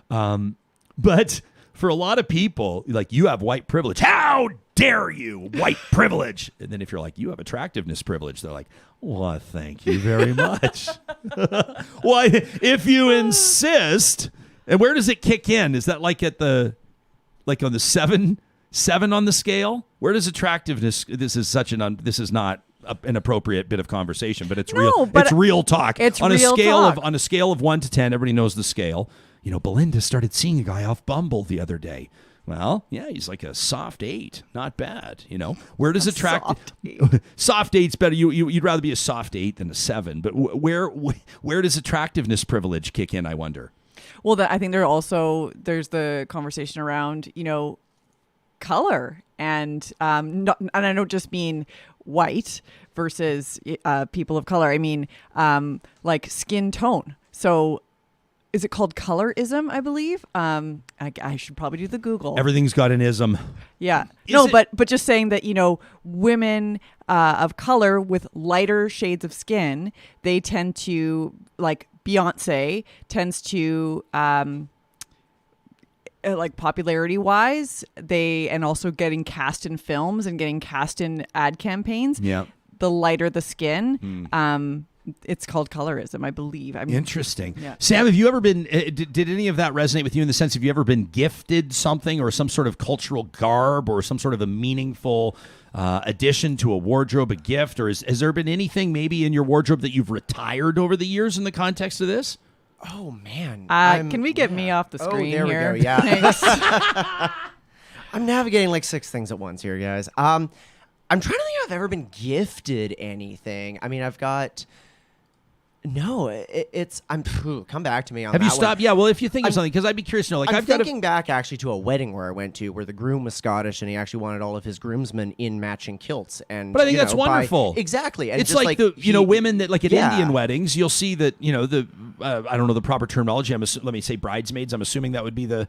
But for a lot of people, you have white privilege. How dare you, white privilege? And then if you're like, you have attractiveness privilege, they're like, well, thank you very much. Well, if you insist. And where does it kick in? Is that on the seven on the scale? Where does attractiveness? This is not an appropriate bit of conversation, but it's real. It's real talk. It's on real a scale talk. on a scale of 1 to 10. Everybody knows the scale. Belinda started seeing a guy off Bumble the other day. Well, yeah, he's like a soft 8. Not bad, Where does soft 8's better. You'd rather be a soft 8 than a 7. But where does attractiveness privilege kick in, I wonder? Well, I think there's the conversation around, color and and I don't just mean white versus people of color. I mean like skin tone. So is it called colorism, I believe? I should probably do the Google. Everything's got an ism. Yeah. But just saying that, women of color with lighter shades of skin, they tend to, like Beyonce tends to, like popularity wise, and also getting cast in films and getting cast in ad campaigns. Yeah. The lighter the skin, it's called colorism, I believe. Interesting. Yeah. Sam, have you ever been, did any of that resonate with you in the sense, have you ever been gifted something or some sort of cultural garb or some sort of a meaningful addition to a wardrobe, a gift? Or has there been anything maybe in your wardrobe that you've retired over the years in the context of this? Oh, man. Can we get me off the screen there here? we go. Yeah. I'm navigating like 6 things at once here, guys. I'm trying to think if I've ever been gifted anything. I mean, I've got... No, come back to me on that. Have you stopped? One. Yeah, well, if you think of something, because I'd be curious to know. I'm thinking back actually to a wedding where I went to where the groom was Scottish and he actually wanted all of his groomsmen in matching kilts. But I think that's wonderful. Exactly. And it's just like women that at Indian weddings, you'll see that, I don't know the proper terminology. Let me say bridesmaids. I'm assuming that would be the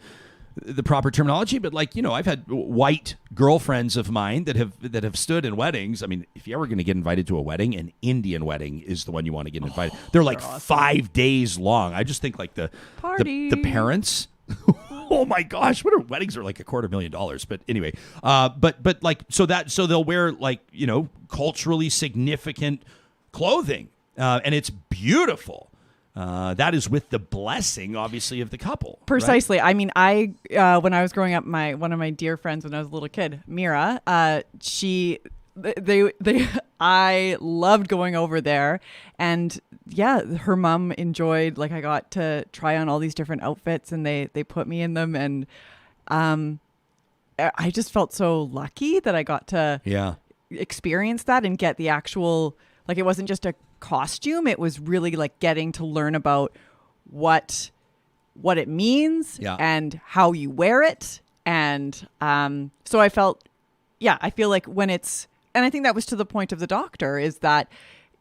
proper terminology, but I've had white girlfriends of mine that have stood in weddings. I mean, if you're ever going to get invited to a wedding, an Indian wedding is the one you want to get invited. They're like awesome. 5 days long. I just think the party, the parents. Oh my gosh, what are weddings are like $250,000. But anyway, so they'll wear culturally significant clothing, and it's beautiful. that is with the blessing, obviously, of the couple. right? Precisely. I mean, when I was growing up, one of my dear friends when I was a little kid, Mira, I loved going over there, and yeah, her mom enjoyed. Like, I got to try on all these different outfits, and they put me in them, and I just felt so lucky that I got to experience that and get the actual, like, it wasn't just a costume, it was really like getting to learn about what it means and how you wear it. And so I feel like when it's, and I think that was to the point of the doctor, is that,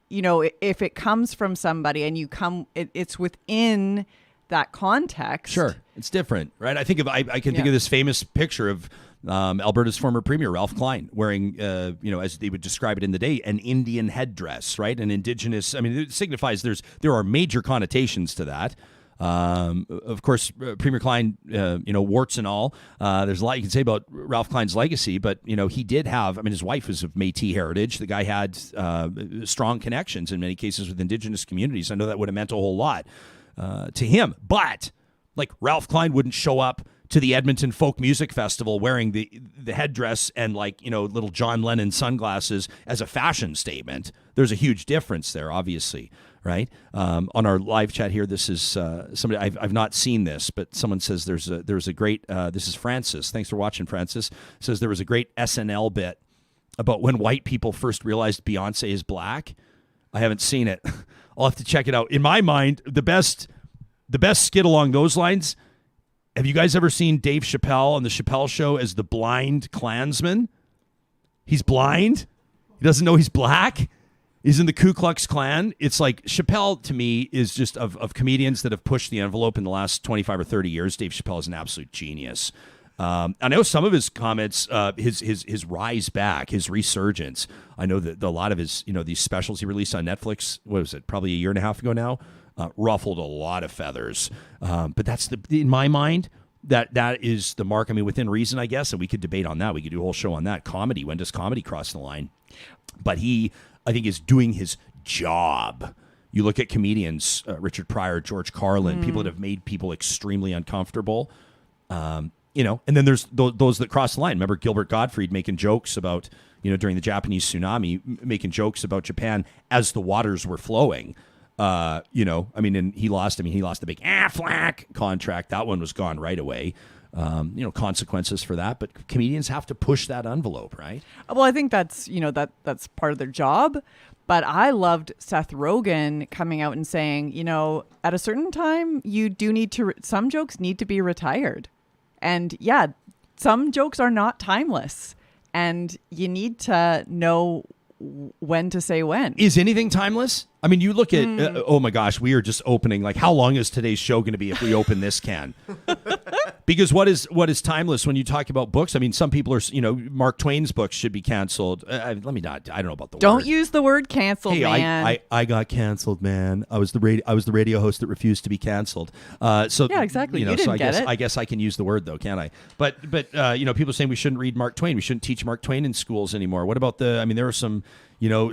you know, if it comes from somebody and it's within that context. Sure, it's different, right? I can think of this famous picture of Alberta's former premier, Ralph Klein, wearing, as they would describe it in the day, an Indian headdress, right? An indigenous. I mean, it signifies there are major connotations to that. Of course, Premier Klein, warts and all. There's a lot you can say about Ralph Klein's legacy, but, he did have, his wife was of Métis heritage. The guy had strong connections in many cases with indigenous communities. I know that would have meant a whole lot to him. But, like, Ralph Klein wouldn't show up to the Edmonton Folk Music Festival wearing the headdress and, little John Lennon sunglasses as a fashion statement. There's a huge difference there, obviously, right? On our live chat here, this is somebody, I've not seen this, but someone says there's a great, this is Francis. Thanks for watching, Francis. Says there was a great SNL bit about when white people first realized Beyonce is black. I haven't seen it. I'll have to check it out. In my mind, the best skit along those lines. Have you guys ever seen Dave Chappelle on the Chappelle Show as the blind Klansman? He's blind. He doesn't know he's black. He's in the Ku Klux Klan. It's like Chappelle, to me, is just of comedians that have pushed the envelope in the last 25 or 30 years. Dave Chappelle is an absolute genius. I know some of his comments, his rise back, his resurgence. I know that a lot of his, these specials he released on Netflix, what was it, probably a year and a half ago now, ruffled a lot of feathers. But that's in my mind, that is the mark. Within reason, I guess, and we could debate on that. We could do a whole show on that. Comedy, when does comedy cross the line? But he, I think, is doing his job. You look at comedians, Richard Pryor, George Carlin, people that have made people extremely uncomfortable. And then there's those that cross the line. Remember Gilbert Gottfried making jokes about, during the Japanese tsunami, making jokes about Japan as the waters were flowing. And he lost the big flack contract. That one was gone right away. Consequences for that. But comedians have to push that envelope, right? Well, I think that's, that's part of their job. But I loved Seth Rogen coming out and saying, at a certain time, you do need to, some jokes need to be retired. And yeah, some jokes are not timeless, and you need to know when to say when. Is anything timeless? You look at, oh my gosh, we are just opening, like, how long is today's show going to be if we open this can? Because what is timeless when you talk about books? Some people are, Mark Twain's books should be canceled. I don't know about the word. Don't use the word canceled, man. I got canceled, man. I was the radio host that refused to be canceled. Yeah, exactly. You didn't get it. I guess I can use the word though, can't I? But people are saying we shouldn't read Mark Twain. We shouldn't teach Mark Twain in schools anymore. What about there are some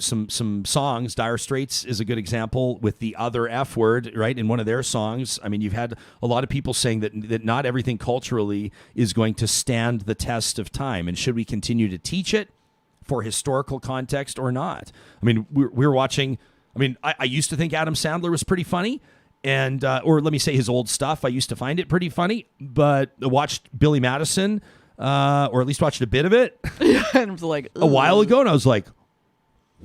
some songs. Dire Straits is a good example with the other F word, right? In one of their songs. You've had a lot of people saying that not everything culturally is going to stand the test of time. And should we continue to teach it for historical context or not? We're watching, I used to think Adam Sandler was pretty funny. And, or let me say his old stuff. I used to find it pretty funny, but I watched Billy Madison, or at least watched a bit of it and was like, a while ago. And I was like,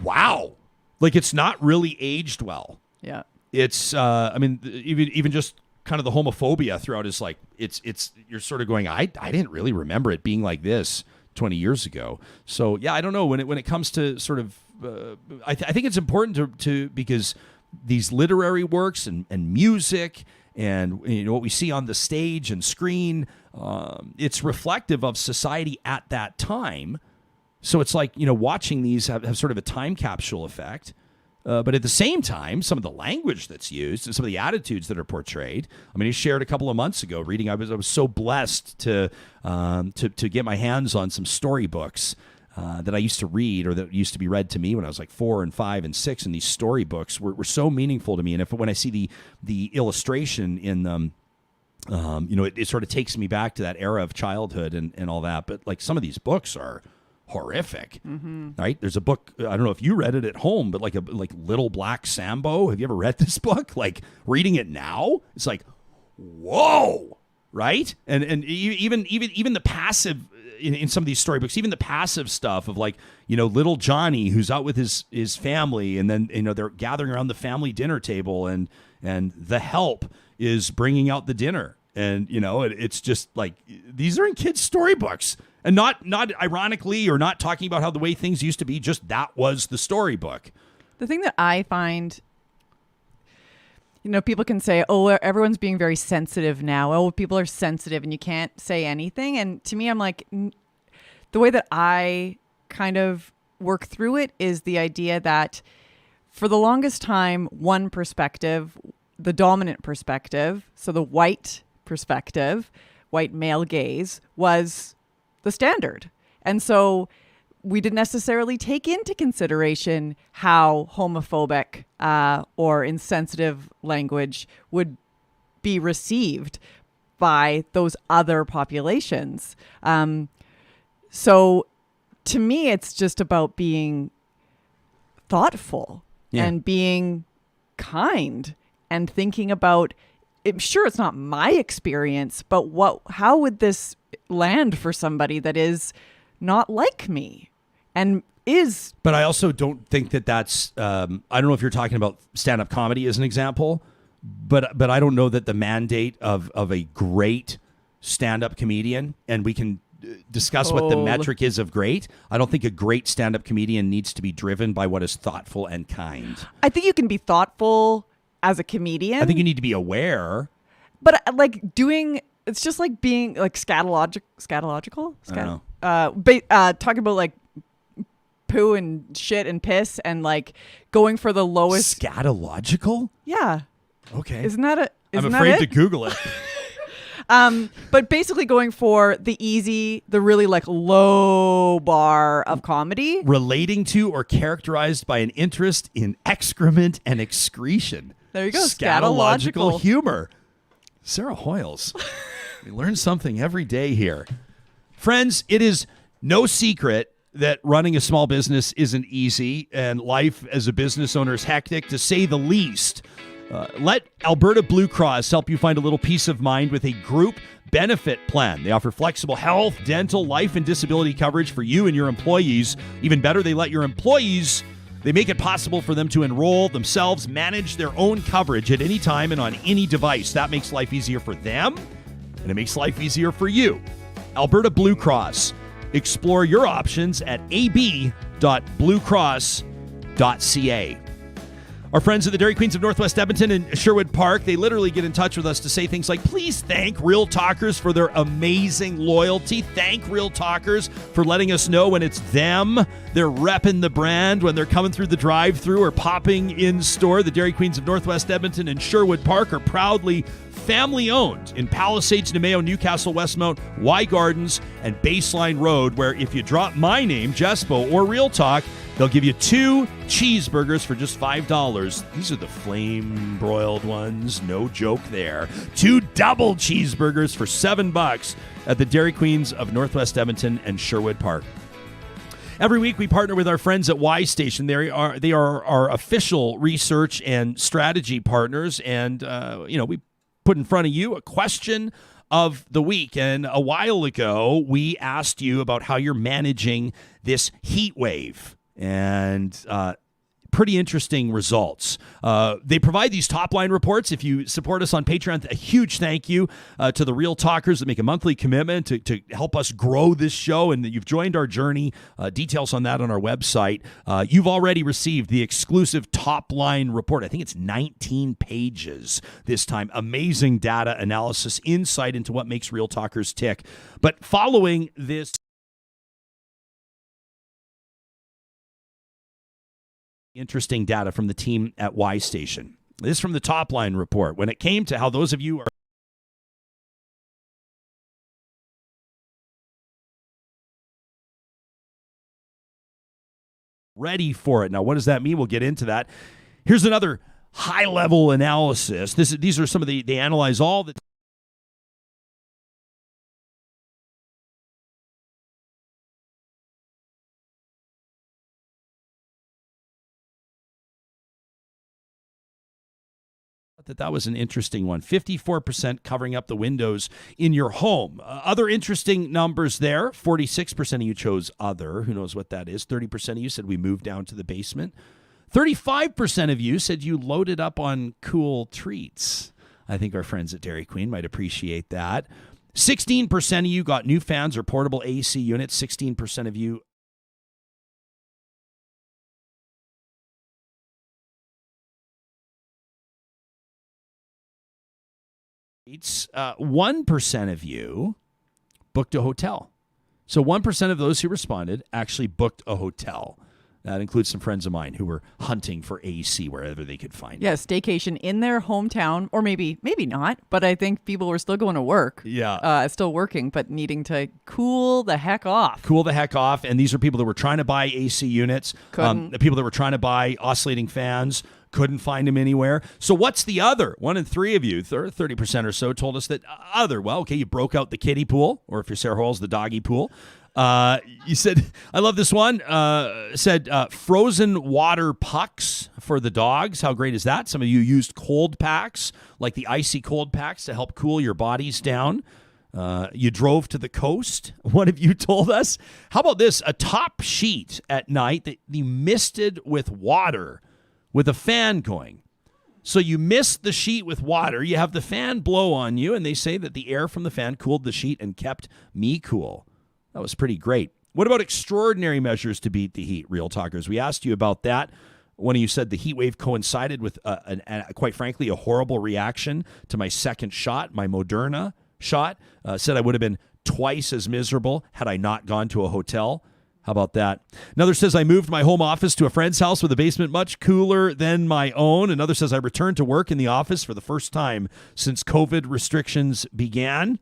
wow, like, it's not really aged well. Yeah. It's, even just kind of the homophobia throughout is like, it's, you're sort of going, I didn't really remember it being like this 20 years ago. So yeah, I don't know when it comes to sort of, I think it's important to, because these literary works and music and what we see on the stage and screen, it's reflective of society at that time. So it's like, watching these have sort of a time capsule effect. But at the same time, some of the language that's used and some of the attitudes that are portrayed. I shared a couple of months ago reading. I was so blessed to get my hands on some storybooks that I used to read, or that used to be read to me when I was like 4 and 5 and 6, and these storybooks were so meaningful to me. And when I see the illustration in them, it sort of takes me back to that era of childhood and all that. But like some of these books are horrific, right? There's a book, I don't know if you read it at home, but like Little Black Sambo. Have you ever read this book? Like reading it now, it's like, whoa, right? And even the passive in some of these storybooks, even the passive stuff of like, little Johnny who's out with his family, and then they're gathering around the family dinner table, and the help is bringing out the dinner, and it's just like, these are in kids' storybooks, and not ironically, or not talking about how the way things used to be, just that was the storybook. The thing that I find, people can say, oh, everyone's being very sensitive now. Oh, people are sensitive and you can't say anything. And to me, I'm like, the way that I kind of work through it is the idea that for the longest time, one perspective, the dominant perspective, so the white perspective, white male gaze, was the standard. And so we didn't necessarily take into consideration how homophobic or insensitive language would be received by those other populations. So to me, it's just about being thoughtful and being kind and thinking about, sure, it's not my experience, but how would this land for somebody that is not like me and is. But I also don't think that's, I don't know if you're talking about stand-up comedy as an example, but I don't know that the mandate of a great stand-up comedian, and we can discuss what the metric is of great. I don't think a great stand-up comedian needs to be driven by what is thoughtful and kind. I think you can be thoughtful as a comedian. I think you need to be aware. But it's just like being like scatological. I don't know. Talking about like poo and shit and piss and like going for the lowest. Scatological? Yeah. Okay. Isn't that I'm afraid to Google it. But basically going for the easy, the really like low bar of comedy. Relating to or characterized by an interest in excrement and excretion. There you go. Scatological humor. Sarah Hoyles. We learn something every day here. Friends, it is no secret that running a small business isn't easy, and life as a business owner is hectic, to say the least. Let Alberta Blue Cross help you find a little peace of mind with a group benefit plan. They offer flexible health, dental, life, and disability coverage for you and your employees. Even better, they let your employees, they make it possible for them to enroll themselves, manage their own coverage at any time and on any device. That makes life easier for them, and it makes life easier for you. Alberta Blue Cross. Explore your options at ab.bluecross.ca. Our friends at the Dairy Queens of Northwest Edmonton and Sherwood Park, they literally get in touch with us to say things like, please thank Real Talkers for their amazing loyalty. Thank Real Talkers for letting us know when it's them. They're repping the brand when they're coming through the drive-thru or popping in store. The Dairy Queens of Northwest Edmonton and Sherwood Park are proudly family-owned in Palisades, Nemeo, Newcastle, Westmount, Y Gardens, and Baseline Road, where if you drop my name, Jespo, or Real Talk, they'll give you 2 cheeseburgers for just $5. These are the flame-broiled ones. No joke there. 2 double cheeseburgers for $7 at the Dairy Queens of Northwest Edmonton and Sherwood Park. Every week, we partner with our friends at Y Station. They are our official research and strategy partners, and we put in front of you a question of the week. And a while ago, we asked you about how you're managing this heat wave. And pretty interesting results. They provide these top-line reports. If you support us on Patreon, a huge thank you to the Real Talkers that make a monthly commitment to help us grow this show, and that you've joined our journey. Details on that on our website. You've already received the exclusive top-line report. I think it's 19 pages this time. Amazing data analysis, insight into what makes Real Talkers tick. But following this interesting data from the team at Y Station. This is from the top line report. When it came to how those of you are ready for it. Now, what does that mean? We'll get into that. Here's another high-level analysis. These are some of they analyze all the that was an interesting one. 54% covering up the windows in your home. Other interesting numbers there. 46% of you chose other. Who knows what that is? 30% of you said we moved down to the basement. 35% of you said you loaded up on cool treats. I think our friends at Dairy Queen might appreciate that. 16% of you got new fans or portable AC units. 16% of you 1% of you booked a hotel. So 1% of those who responded actually booked a hotel. That includes some friends of mine who were hunting for AC wherever they could find it. Yeah, staycation in their hometown, or maybe not, but I think people were still going to work. Yeah. Still working, but needing to cool the heck off. Cool the heck off. And these are people that were trying to buy AC units. The people that were trying to buy oscillating fans. Couldn't find them anywhere. So what's the other? 1 in 3 of you, 30% or so, told us that other. Well, okay, you broke out the kiddie pool, or if you're Sarah Hoyles, the doggy pool. You said, I love this one, said frozen water pucks for the dogs. How great is that? Some of you used cold packs, like the icy cold packs, to help cool your bodies down. You drove to the coast, one of you told us. How about this? A top sheet at night that you misted with water with a fan going. So you mist the sheet with water, you have the fan blow on you, and they say that the air from the fan cooled the sheet and kept me cool. That was pretty great. What about extraordinary measures to beat the heat, Real Talkers? We asked you about that. One of you said the heat wave coincided with, quite frankly, a horrible reaction to my second shot, my Moderna shot. Said I would have been twice as miserable had I not gone to a hotel. How about that? Another says I moved my home office to a friend's house with a basement much cooler than my own. Another says I returned to work in the office for the first time since COVID restrictions began.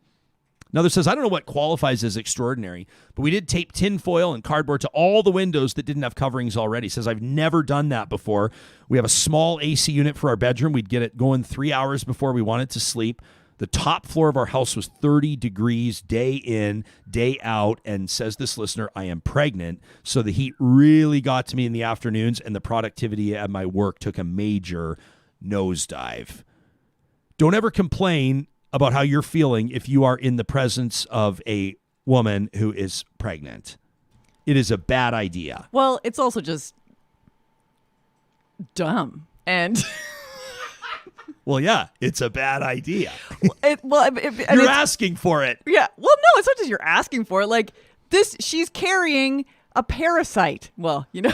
Another says, I don't know what qualifies as extraordinary, but we did tape tinfoil and cardboard to all the windows that didn't have coverings already. Says, I've never done that before. We have a small AC unit for our bedroom. We'd get it going 3 hours before we wanted to sleep. The top floor of our house was 30 degrees day in, day out, and says this listener, I am pregnant, so the heat really got to me in the afternoons, and the productivity at my work took a major nosedive. Don't ever complain about how you're feeling if you are in the presence of a woman who is pregnant. It is a bad idea. Well, it's also just dumb. And well, yeah, it's a bad idea. You're asking for it. Yeah. Well, no, it's not just you're asking for it. Like this, she's carrying a parasite. Well, you know.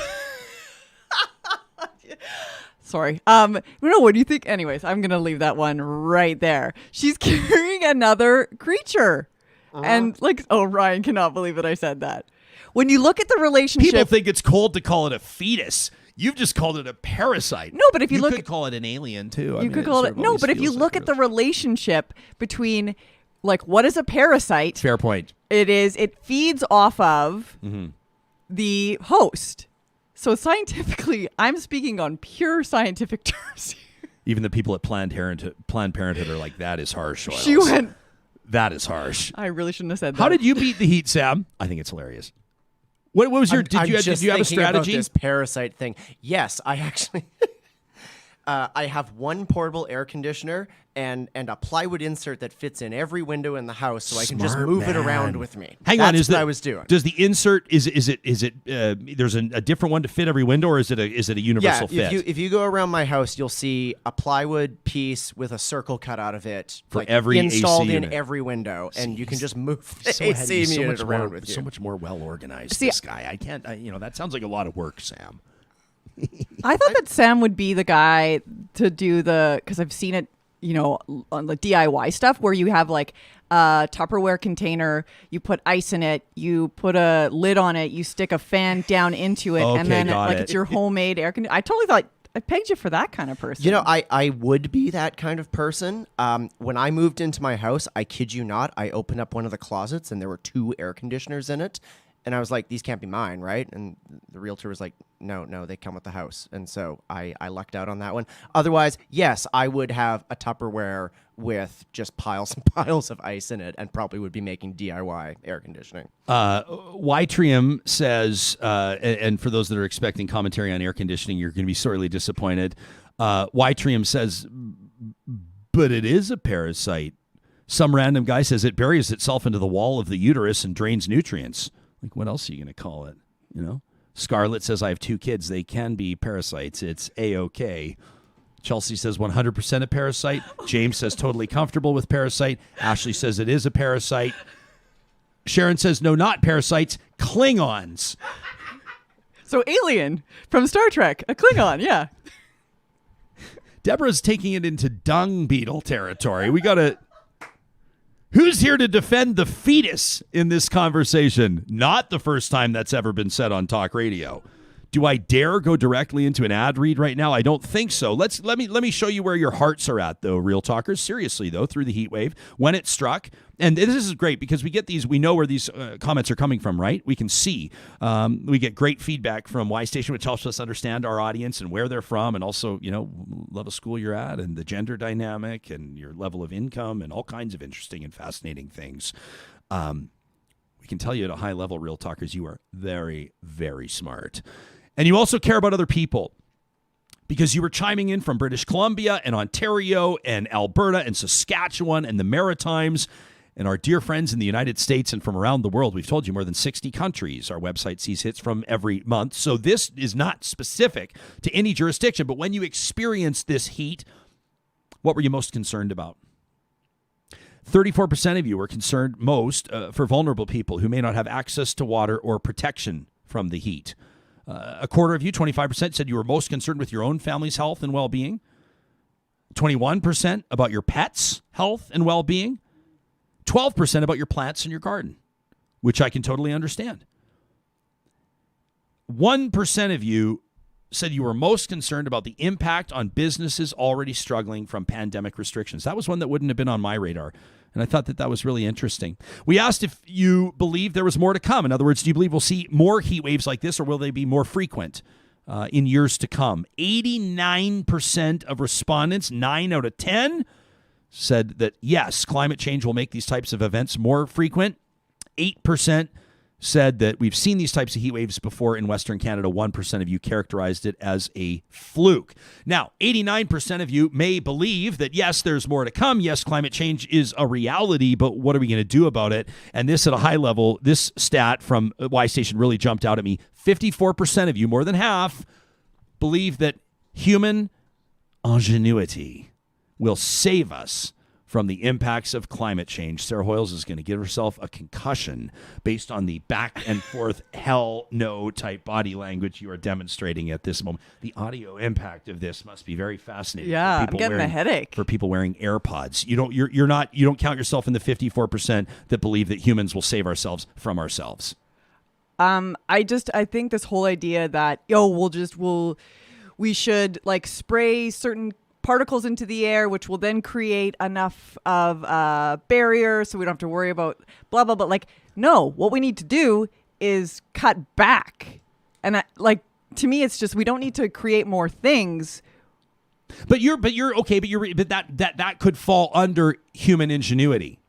Sorry. What do you think? Anyways, I'm going to leave that one right there. She's carrying another creature. And like, oh, Ryan cannot believe that I said that. When you look at the relationship. People think it's cold to call it a fetus. You've just called it a parasite. No, but if you look. You could call it an alien too. You could call it. No, but if you look at the relationship between, like, what is a parasite? Fair point. It feeds off of the host. So scientifically, I'm speaking on pure scientific terms here. Even the people at Planned Parenthood are like, that is harsh. Hoyles. She went. That is harsh. I really shouldn't have said that. How did you beat the heat, Sam? I think it's hilarious. What was your? Did you have a strategy? About this parasite thing. Yes, I actually. I have one portable air conditioner and a plywood insert that fits in every window in the house, so I can just move it around with me. Hang on, That's what I was doing. Does the insert is it there's a different one to fit every window, or is it a universal fit? If you go around my house, you'll see a plywood piece with a circle cut out of it for every installed AC in unit. every window, and you can just move the AC unit around with you. So much more well organized. This guy, I can't. That sounds like a lot of work, Sam. I thought that Sam would be the guy to do because I've seen it, on the DIY stuff where you have like a Tupperware container, you put ice in it, you put a lid on it, you stick a fan down into it, and then it's your homemade air conditioner. I totally thought I pegged you for that kind of person. I would be that kind of person. When I moved into my house, I kid you not, I opened up one of the closets and there were 2 air conditioners in it. And I was like, these can't be mine, right? And the realtor was like, no, they come with the house. And so I lucked out on that one. Otherwise, yes, I would have a Tupperware with just piles and piles of ice in it and probably would be making DIY air conditioning. Ytrium says, and for those that are expecting commentary on air conditioning, you're going to be sorely disappointed. Ytrium says, but it is a parasite. Some random guy says it buries itself into the wall of the uterus and drains nutrients. Like, what else are you going to call it? You know? Scarlett says, I have 2 kids. They can be parasites. It's A-OK. Chelsea says 100% a parasite. James says totally comfortable with parasite. Ashley says it is a parasite. Sharon says, no, not parasites, Klingons. So Alien from Star Trek, a Klingon, yeah. Deborah's taking it into dung beetle territory. We got to... Who's here to defend the fetus in this conversation? Not the first time that's ever been said on talk radio. Do I dare go directly into an ad read right now? I don't think so. Let me show you where your hearts are at, though, real talkers. Seriously, though, through the heat wave, when it struck. And this is great because we get these, we know where these comments are coming from, right? We can see. We get great feedback from Y Station, which helps us understand our audience and where they're from, and also, you know, level of school you're at and the gender dynamic and your level of income and all kinds of interesting and fascinating things. We can tell you at a high level, real talkers, you are very, very smart. And you also care about other people because you were chiming in from British Columbia and Ontario and Alberta and Saskatchewan and the Maritimes and our dear friends in the United States and from around the world. We've told you more than 60 countries. Our website sees hits from every month. So this is not specific to any jurisdiction. But when you experienced this heat, what were you most concerned about? 34% of you were concerned most for vulnerable people who may not have access to water or protection from the heat. A quarter of you, 25%, said you were most concerned with your own family's health and well-being. 21% about your pets' health and well-being. 12% about your plants in your garden, which I can totally understand. 1% of you said you were most concerned about the impact on businesses already struggling from pandemic restrictions. That was one that wouldn't have been on my radar. And I thought that was really interesting. We asked if you believe there was more to come. In other words, do you believe we'll see more heat waves like this, or will they be more frequent in years to come? 89% of respondents, 9 out of 10, said that, yes, climate change will make these types of events more frequent. 8% said that we've seen these types of heat waves before in Western Canada. 1% of you characterized it as a fluke. Now, 89% of you may believe that, yes, there's more to come. Yes, climate change is a reality, but what are we going to do about it? And this at a high level, this stat from Y Station really jumped out at me. 54% of you, more than half, believe that human ingenuity will save us from the impacts of climate change. Sarah Hoyles is going to give herself a concussion based on the back and forth hell no type body language you are demonstrating at this moment. The audio impact of this must be very fascinating. Yeah, I'm getting a headache. For people wearing AirPods. You don't count yourself in the 54% that believe that humans will save ourselves from ourselves. I think this whole idea that we should like spray certain particles into the air, which will then create enough of a barrier so we don't have to worry about blah, blah, blah. Like, no, what we need to do is cut back. And to me, it's just, we don't need to create more things. But that could fall under human ingenuity,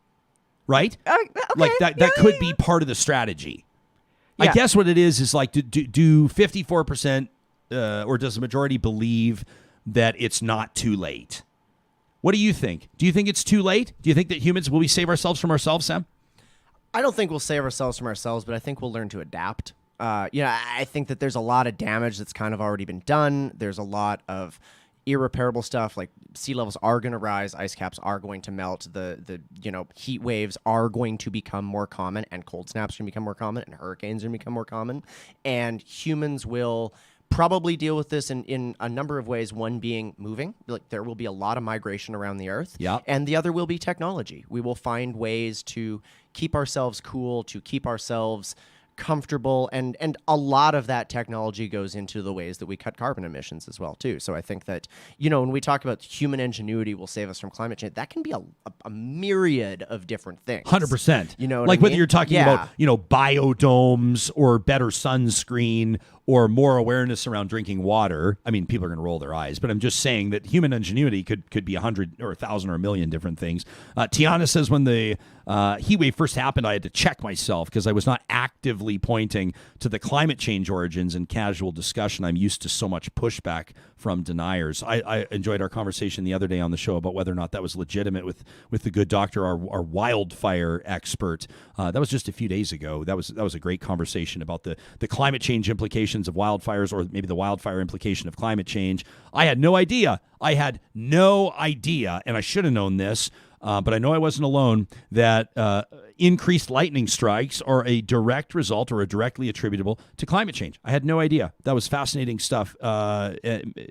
right? Okay, like that could be part of the strategy. Yeah. I guess what it is like, do 54% or does the majority believe that it's not too late? What do you think? Do you think it's too late? Do you think that humans, will we save ourselves from ourselves, Sam? I don't think we'll save ourselves from ourselves, but I think we'll learn to adapt. I think that there's a lot of damage that's kind of already been done. There's a lot of irreparable stuff, like sea levels are going to rise, ice caps are going to melt, the heat waves are going to become more common, and cold snaps are going to become more common, and hurricanes are going to become more common, and humans will probably deal with this in a number of ways. One being moving, like there will be a lot of migration around the earth. Yeah. And the other will be technology. We will find ways to keep ourselves cool, to keep ourselves comfortable, and a lot of that technology goes into the ways that we cut carbon emissions as well too. So I think that, when we talk about human ingenuity will save us from climate change, that can be a myriad of different things. 100%. You know what like I whether mean? you're talking about, biodomes or better sunscreen or more awareness around drinking water. I mean, people are going to roll their eyes, but I'm just saying that human ingenuity could be 100 or 1,000 or a million different things. Tiana says when the heat wave first happened, I had to check myself because I was not actively pointing to the climate change origins in casual discussion. I'm used to so much pushback from deniers. I enjoyed our conversation the other day on the show about whether or not that was legitimate with the good doctor, our wildfire expert. That was just a few days ago. That was a great conversation about the climate change implications of wildfires, or maybe the wildfire implication of climate change. I had no idea. And I should have known this, but I know I wasn't alone, that increased lightning strikes are a direct result or are directly attributable to climate change. I had no idea. That was fascinating stuff. I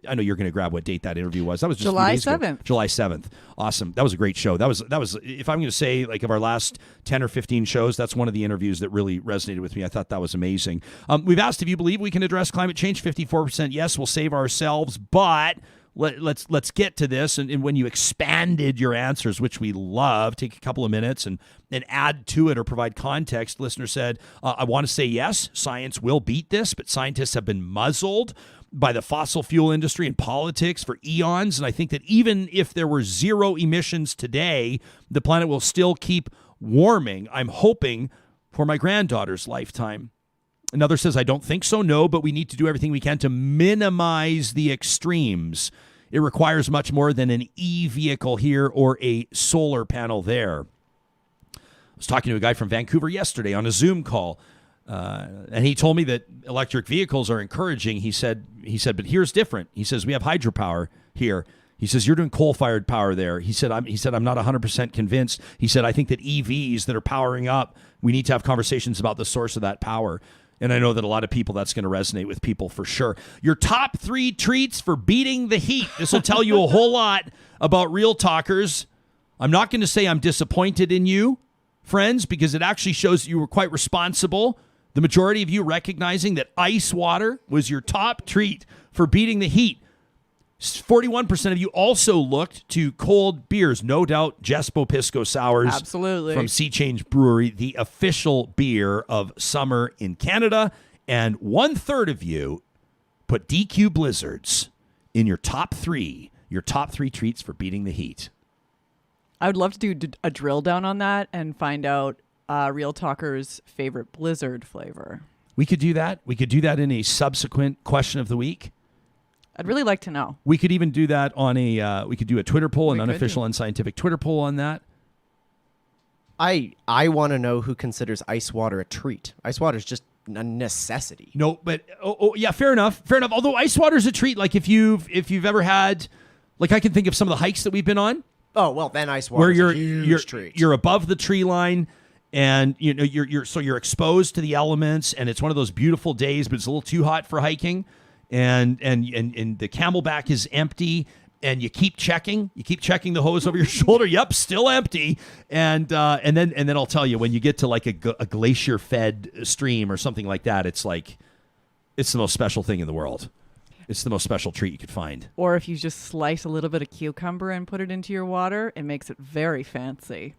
know you're going to grab what date that interview was. That was just July a few days ago. 7th. July 7th. Awesome. That was a great show. That was if I'm going to say, like, of our last 10 or 15 shows, that's one of the interviews that really resonated with me. I thought that was amazing. We've asked if you believe we can address climate change. 54% yes, we'll save ourselves, but let's get to this. And when you expanded your answers, which we love, take a couple of minutes and add to it or provide context. Listener said, I want to say yes, science will beat this, but scientists have been muzzled by the fossil fuel industry and politics for eons. And I think that even if there were zero emissions today, the planet will still keep warming. I'm hoping for my granddaughter's lifetime. Another says, I don't think so, no, but we need to do everything we can to minimize the extremes. It requires much more than an e-vehicle here or a solar panel there. I was talking to a guy from Vancouver yesterday on a Zoom call, and he told me that electric vehicles are encouraging. He said, but here's different. He says, we have hydropower here. He says, you're doing coal-fired power there. He said, I'm not 100% convinced. He said, I think that EVs that are powering up, we need to have conversations about the source of that power. And I know that a lot of people, that's going to resonate with people for sure. Your top 3 treats for beating the heat. This will tell you a whole lot about real talkers. I'm not going to say I'm disappointed in you, friends, because it actually shows you were quite responsible. The majority of you recognizing that ice water was your top treat for beating the heat. 41% of you also looked to cold beers. No doubt, Jespo Pisco Sours. Absolutely. From Sea Change Brewery, the official beer of summer in Canada. And 1/3 of you put DQ Blizzards in your top 3 treats for beating the heat. I would love to do a drill down on that and find out Real Talker's favorite Blizzard flavor. We could do that. We could do that in a subsequent question of the week. I'd really like to know. We could even do that on we could do a Twitter poll, an We could unofficial, do. unscientific Twitter poll on that. I want to know who considers ice water a treat. Ice water is just a necessity. No, but yeah, fair enough. Although ice water is a treat. Like if you've ever had, like I can think of some of the hikes that we've been on. Oh well, then ice water Where is a huge treat. you're above the tree line, and you're exposed to the elements, and it's one of those beautiful days, but it's a little too hot for hiking, and the camelback is empty, and you keep checking the hose over your shoulder. Yep, still empty, and then I'll tell you, when you get to like a glacier fed stream or something like that, it's like it's the most special thing in the world. It's the most special treat you could find. Or if you just slice a little bit of cucumber and put it into your water, it makes it very fancy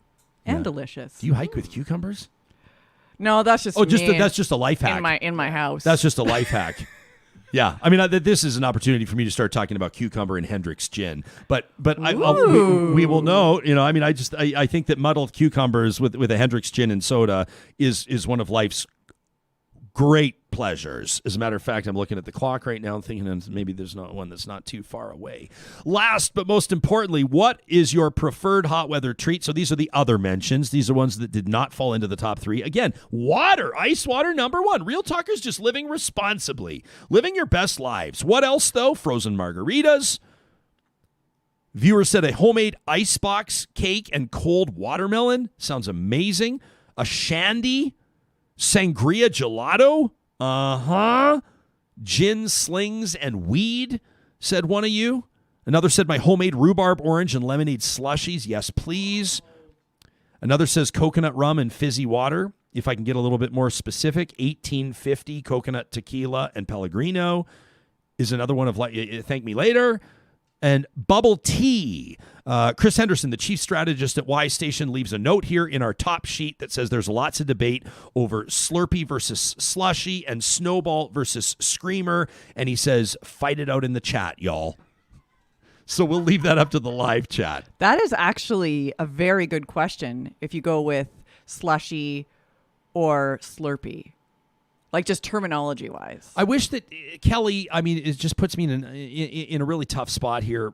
and delicious. Do you hike with cucumbers? No, that's just that's just a life hack. in my house. That's just a life hack. Yeah, I mean, this is an opportunity for me to start talking about cucumber and Hendrick's gin. But we will know. I mean, I think that muddled cucumbers with a Hendrick's gin and soda is one of life's great pleasures. As a matter of fact, I'm looking at the clock right now and thinking maybe there's not one that's not too far away. Last but most importantly, what is your preferred hot weather treat? So these are the other mentions. These are ones that did not fall into the top 3. Again, water, ice water, number 1. Real talkers just living responsibly, living your best lives. What else though? Frozen margaritas. Viewer said a homemade icebox cake and cold watermelon. Sounds amazing. A shandy. Sangria gelato? Gin slings and weed, said one of you. Another said my homemade rhubarb orange and lemonade slushies. Yes, please. Another says coconut rum and fizzy water. if I can get a little bit more specific, 1850 coconut tequila and Pellegrino is another one of thank me later. And bubble tea. Chris Henderson, the chief strategist at Y Station, leaves a note here in our top sheet that says there's lots of debate over Slurpee versus Slushy and Snowball versus Screamer. And he says, fight it out in the chat, y'all. So we'll leave that up to the live chat. That is actually a very good question if you go with Slushy or Slurpee. Like just terminology wise. I wish that Kelly, I mean, it just puts me in a really tough spot here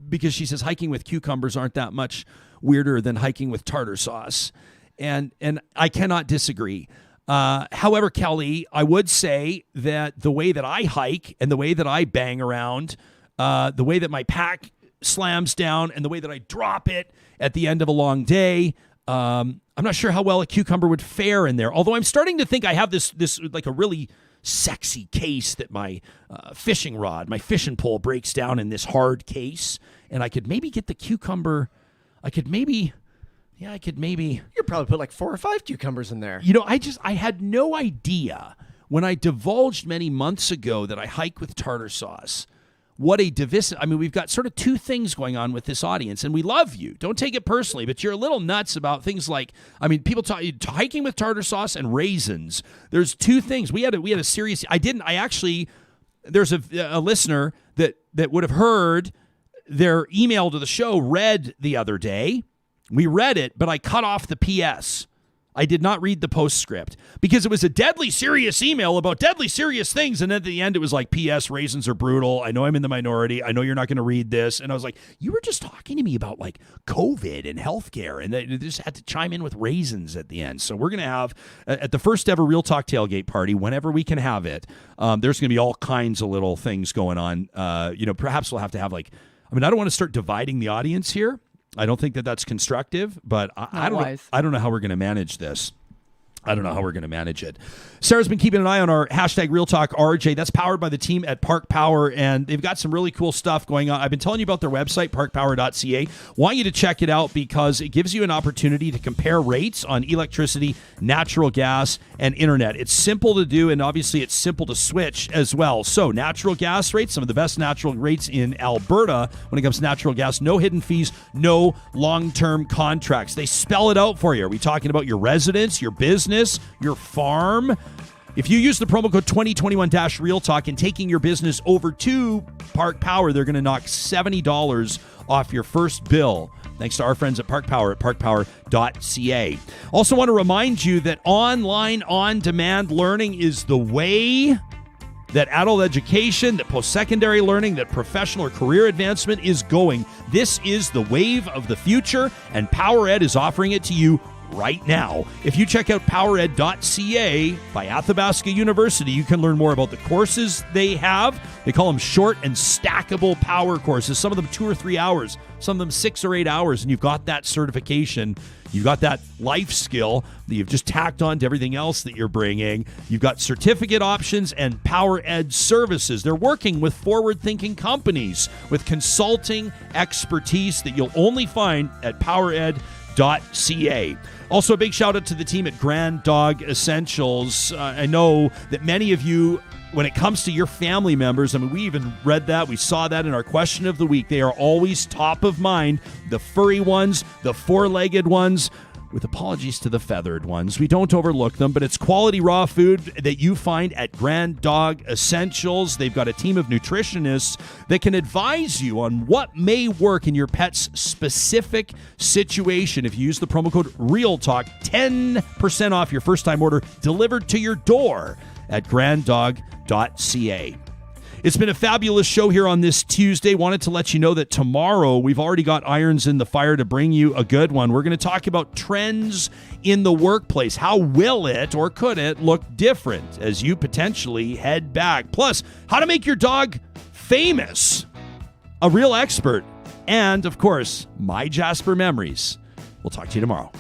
because she says hiking with cucumbers aren't that much weirder than hiking with tartar sauce. And I cannot disagree. However, Kelly, I would say that the way that I hike and the way that I bang around, the way that my pack slams down and the way that I drop it at the end of a long day, I'm not sure how well a cucumber would fare in there. Although I'm starting to think I have this like a really sexy case that my fishing rod, my fishing pole breaks down in this hard case. And I could maybe get the cucumber. I could maybe. You could probably put like 4 or 5 cucumbers in there. You know, I had no idea when I divulged many months ago that I hike with tartar sauce. What a divisive. I mean, we've got sort of two things going on with this audience, and we love you. Don't take it personally, but you're a little nuts about things like, I mean, people talk hiking with tartar sauce and raisins. There's two things. We had a serious. There's a listener that would have heard their email to the show read the other day. We read it, but I cut off the PS. I did not read the postscript because it was a deadly serious email about deadly serious things. And at the end, it was like, P.S. raisins are brutal. I know I'm in the minority. I know you're not going to read this. And I was like, you were just talking to me about like COVID and healthcare. And they just had to chime in with raisins at the end. So we're going to have at the first ever Real Talk tailgate party, whenever we can have it, there's going to be all kinds of little things going on. Perhaps we'll have to have I don't want to start dividing the audience here. I don't think that that's constructive, but I don't know how we're going to manage this. I don't know how we're going to manage it. Sarah's been keeping an eye on our hashtag Real Talk RJ. That's powered by the team at Park Power, and they've got some really cool stuff going on. I've been telling you about their website, parkpower.ca. Want you to check it out because it gives you an opportunity to compare rates on electricity, natural gas, and internet. It's simple to do, and obviously it's simple to switch as well. So natural gas rates, some of the best natural rates in Alberta when it comes to natural gas. No hidden fees, no long-term contracts. They spell it out for you. Are we talking about your residence, your business, your farm? If you use the promo code 2021-Real Talk and taking your business over to Park Power, they're going to knock $70 off your first bill. Thanks to our friends at Park Power at parkpower.ca. Also want to remind you that online on-demand learning is the way that adult education, that post-secondary learning, that professional or career advancement is going. This is the wave of the future, and PowerEd is offering it to you right now. If you check out powered.ca by Athabasca University, you can learn more about the courses they have. They call them short and stackable power courses. Some of them 2 or 3 hours, some of them 6 or 8 hours, and you've got that certification. You've got that life skill that you've just tacked on to everything else that you're bringing. You've got certificate options and PowerEd services. They're working with forward-thinking companies with consulting expertise that you'll only find at powered.ca. Also, a big shout out to the team at Grand Dog Essentials. I know that many of you, when it comes to your family members, I mean, we even read that. We saw that in our question of the week. They are always top of mind. The furry ones, the four-legged ones, with apologies to the feathered ones. We don't overlook them, but it's quality raw food that you find at Grand Dog Essentials. They've got a team of nutritionists that can advise you on what may work in your pet's specific situation. If you use the promo code REALTALK, 10% off your first-time order delivered to your door at granddog.ca. It's been a fabulous show here on this Tuesday. Wanted to let you know that tomorrow we've already got irons in the fire to bring you a good one. We're going to talk about trends in the workplace. How will it or could it look different as you potentially head back? Plus, how to make your dog famous. A real expert. And, of course, my Jasper memories. We'll talk to you tomorrow.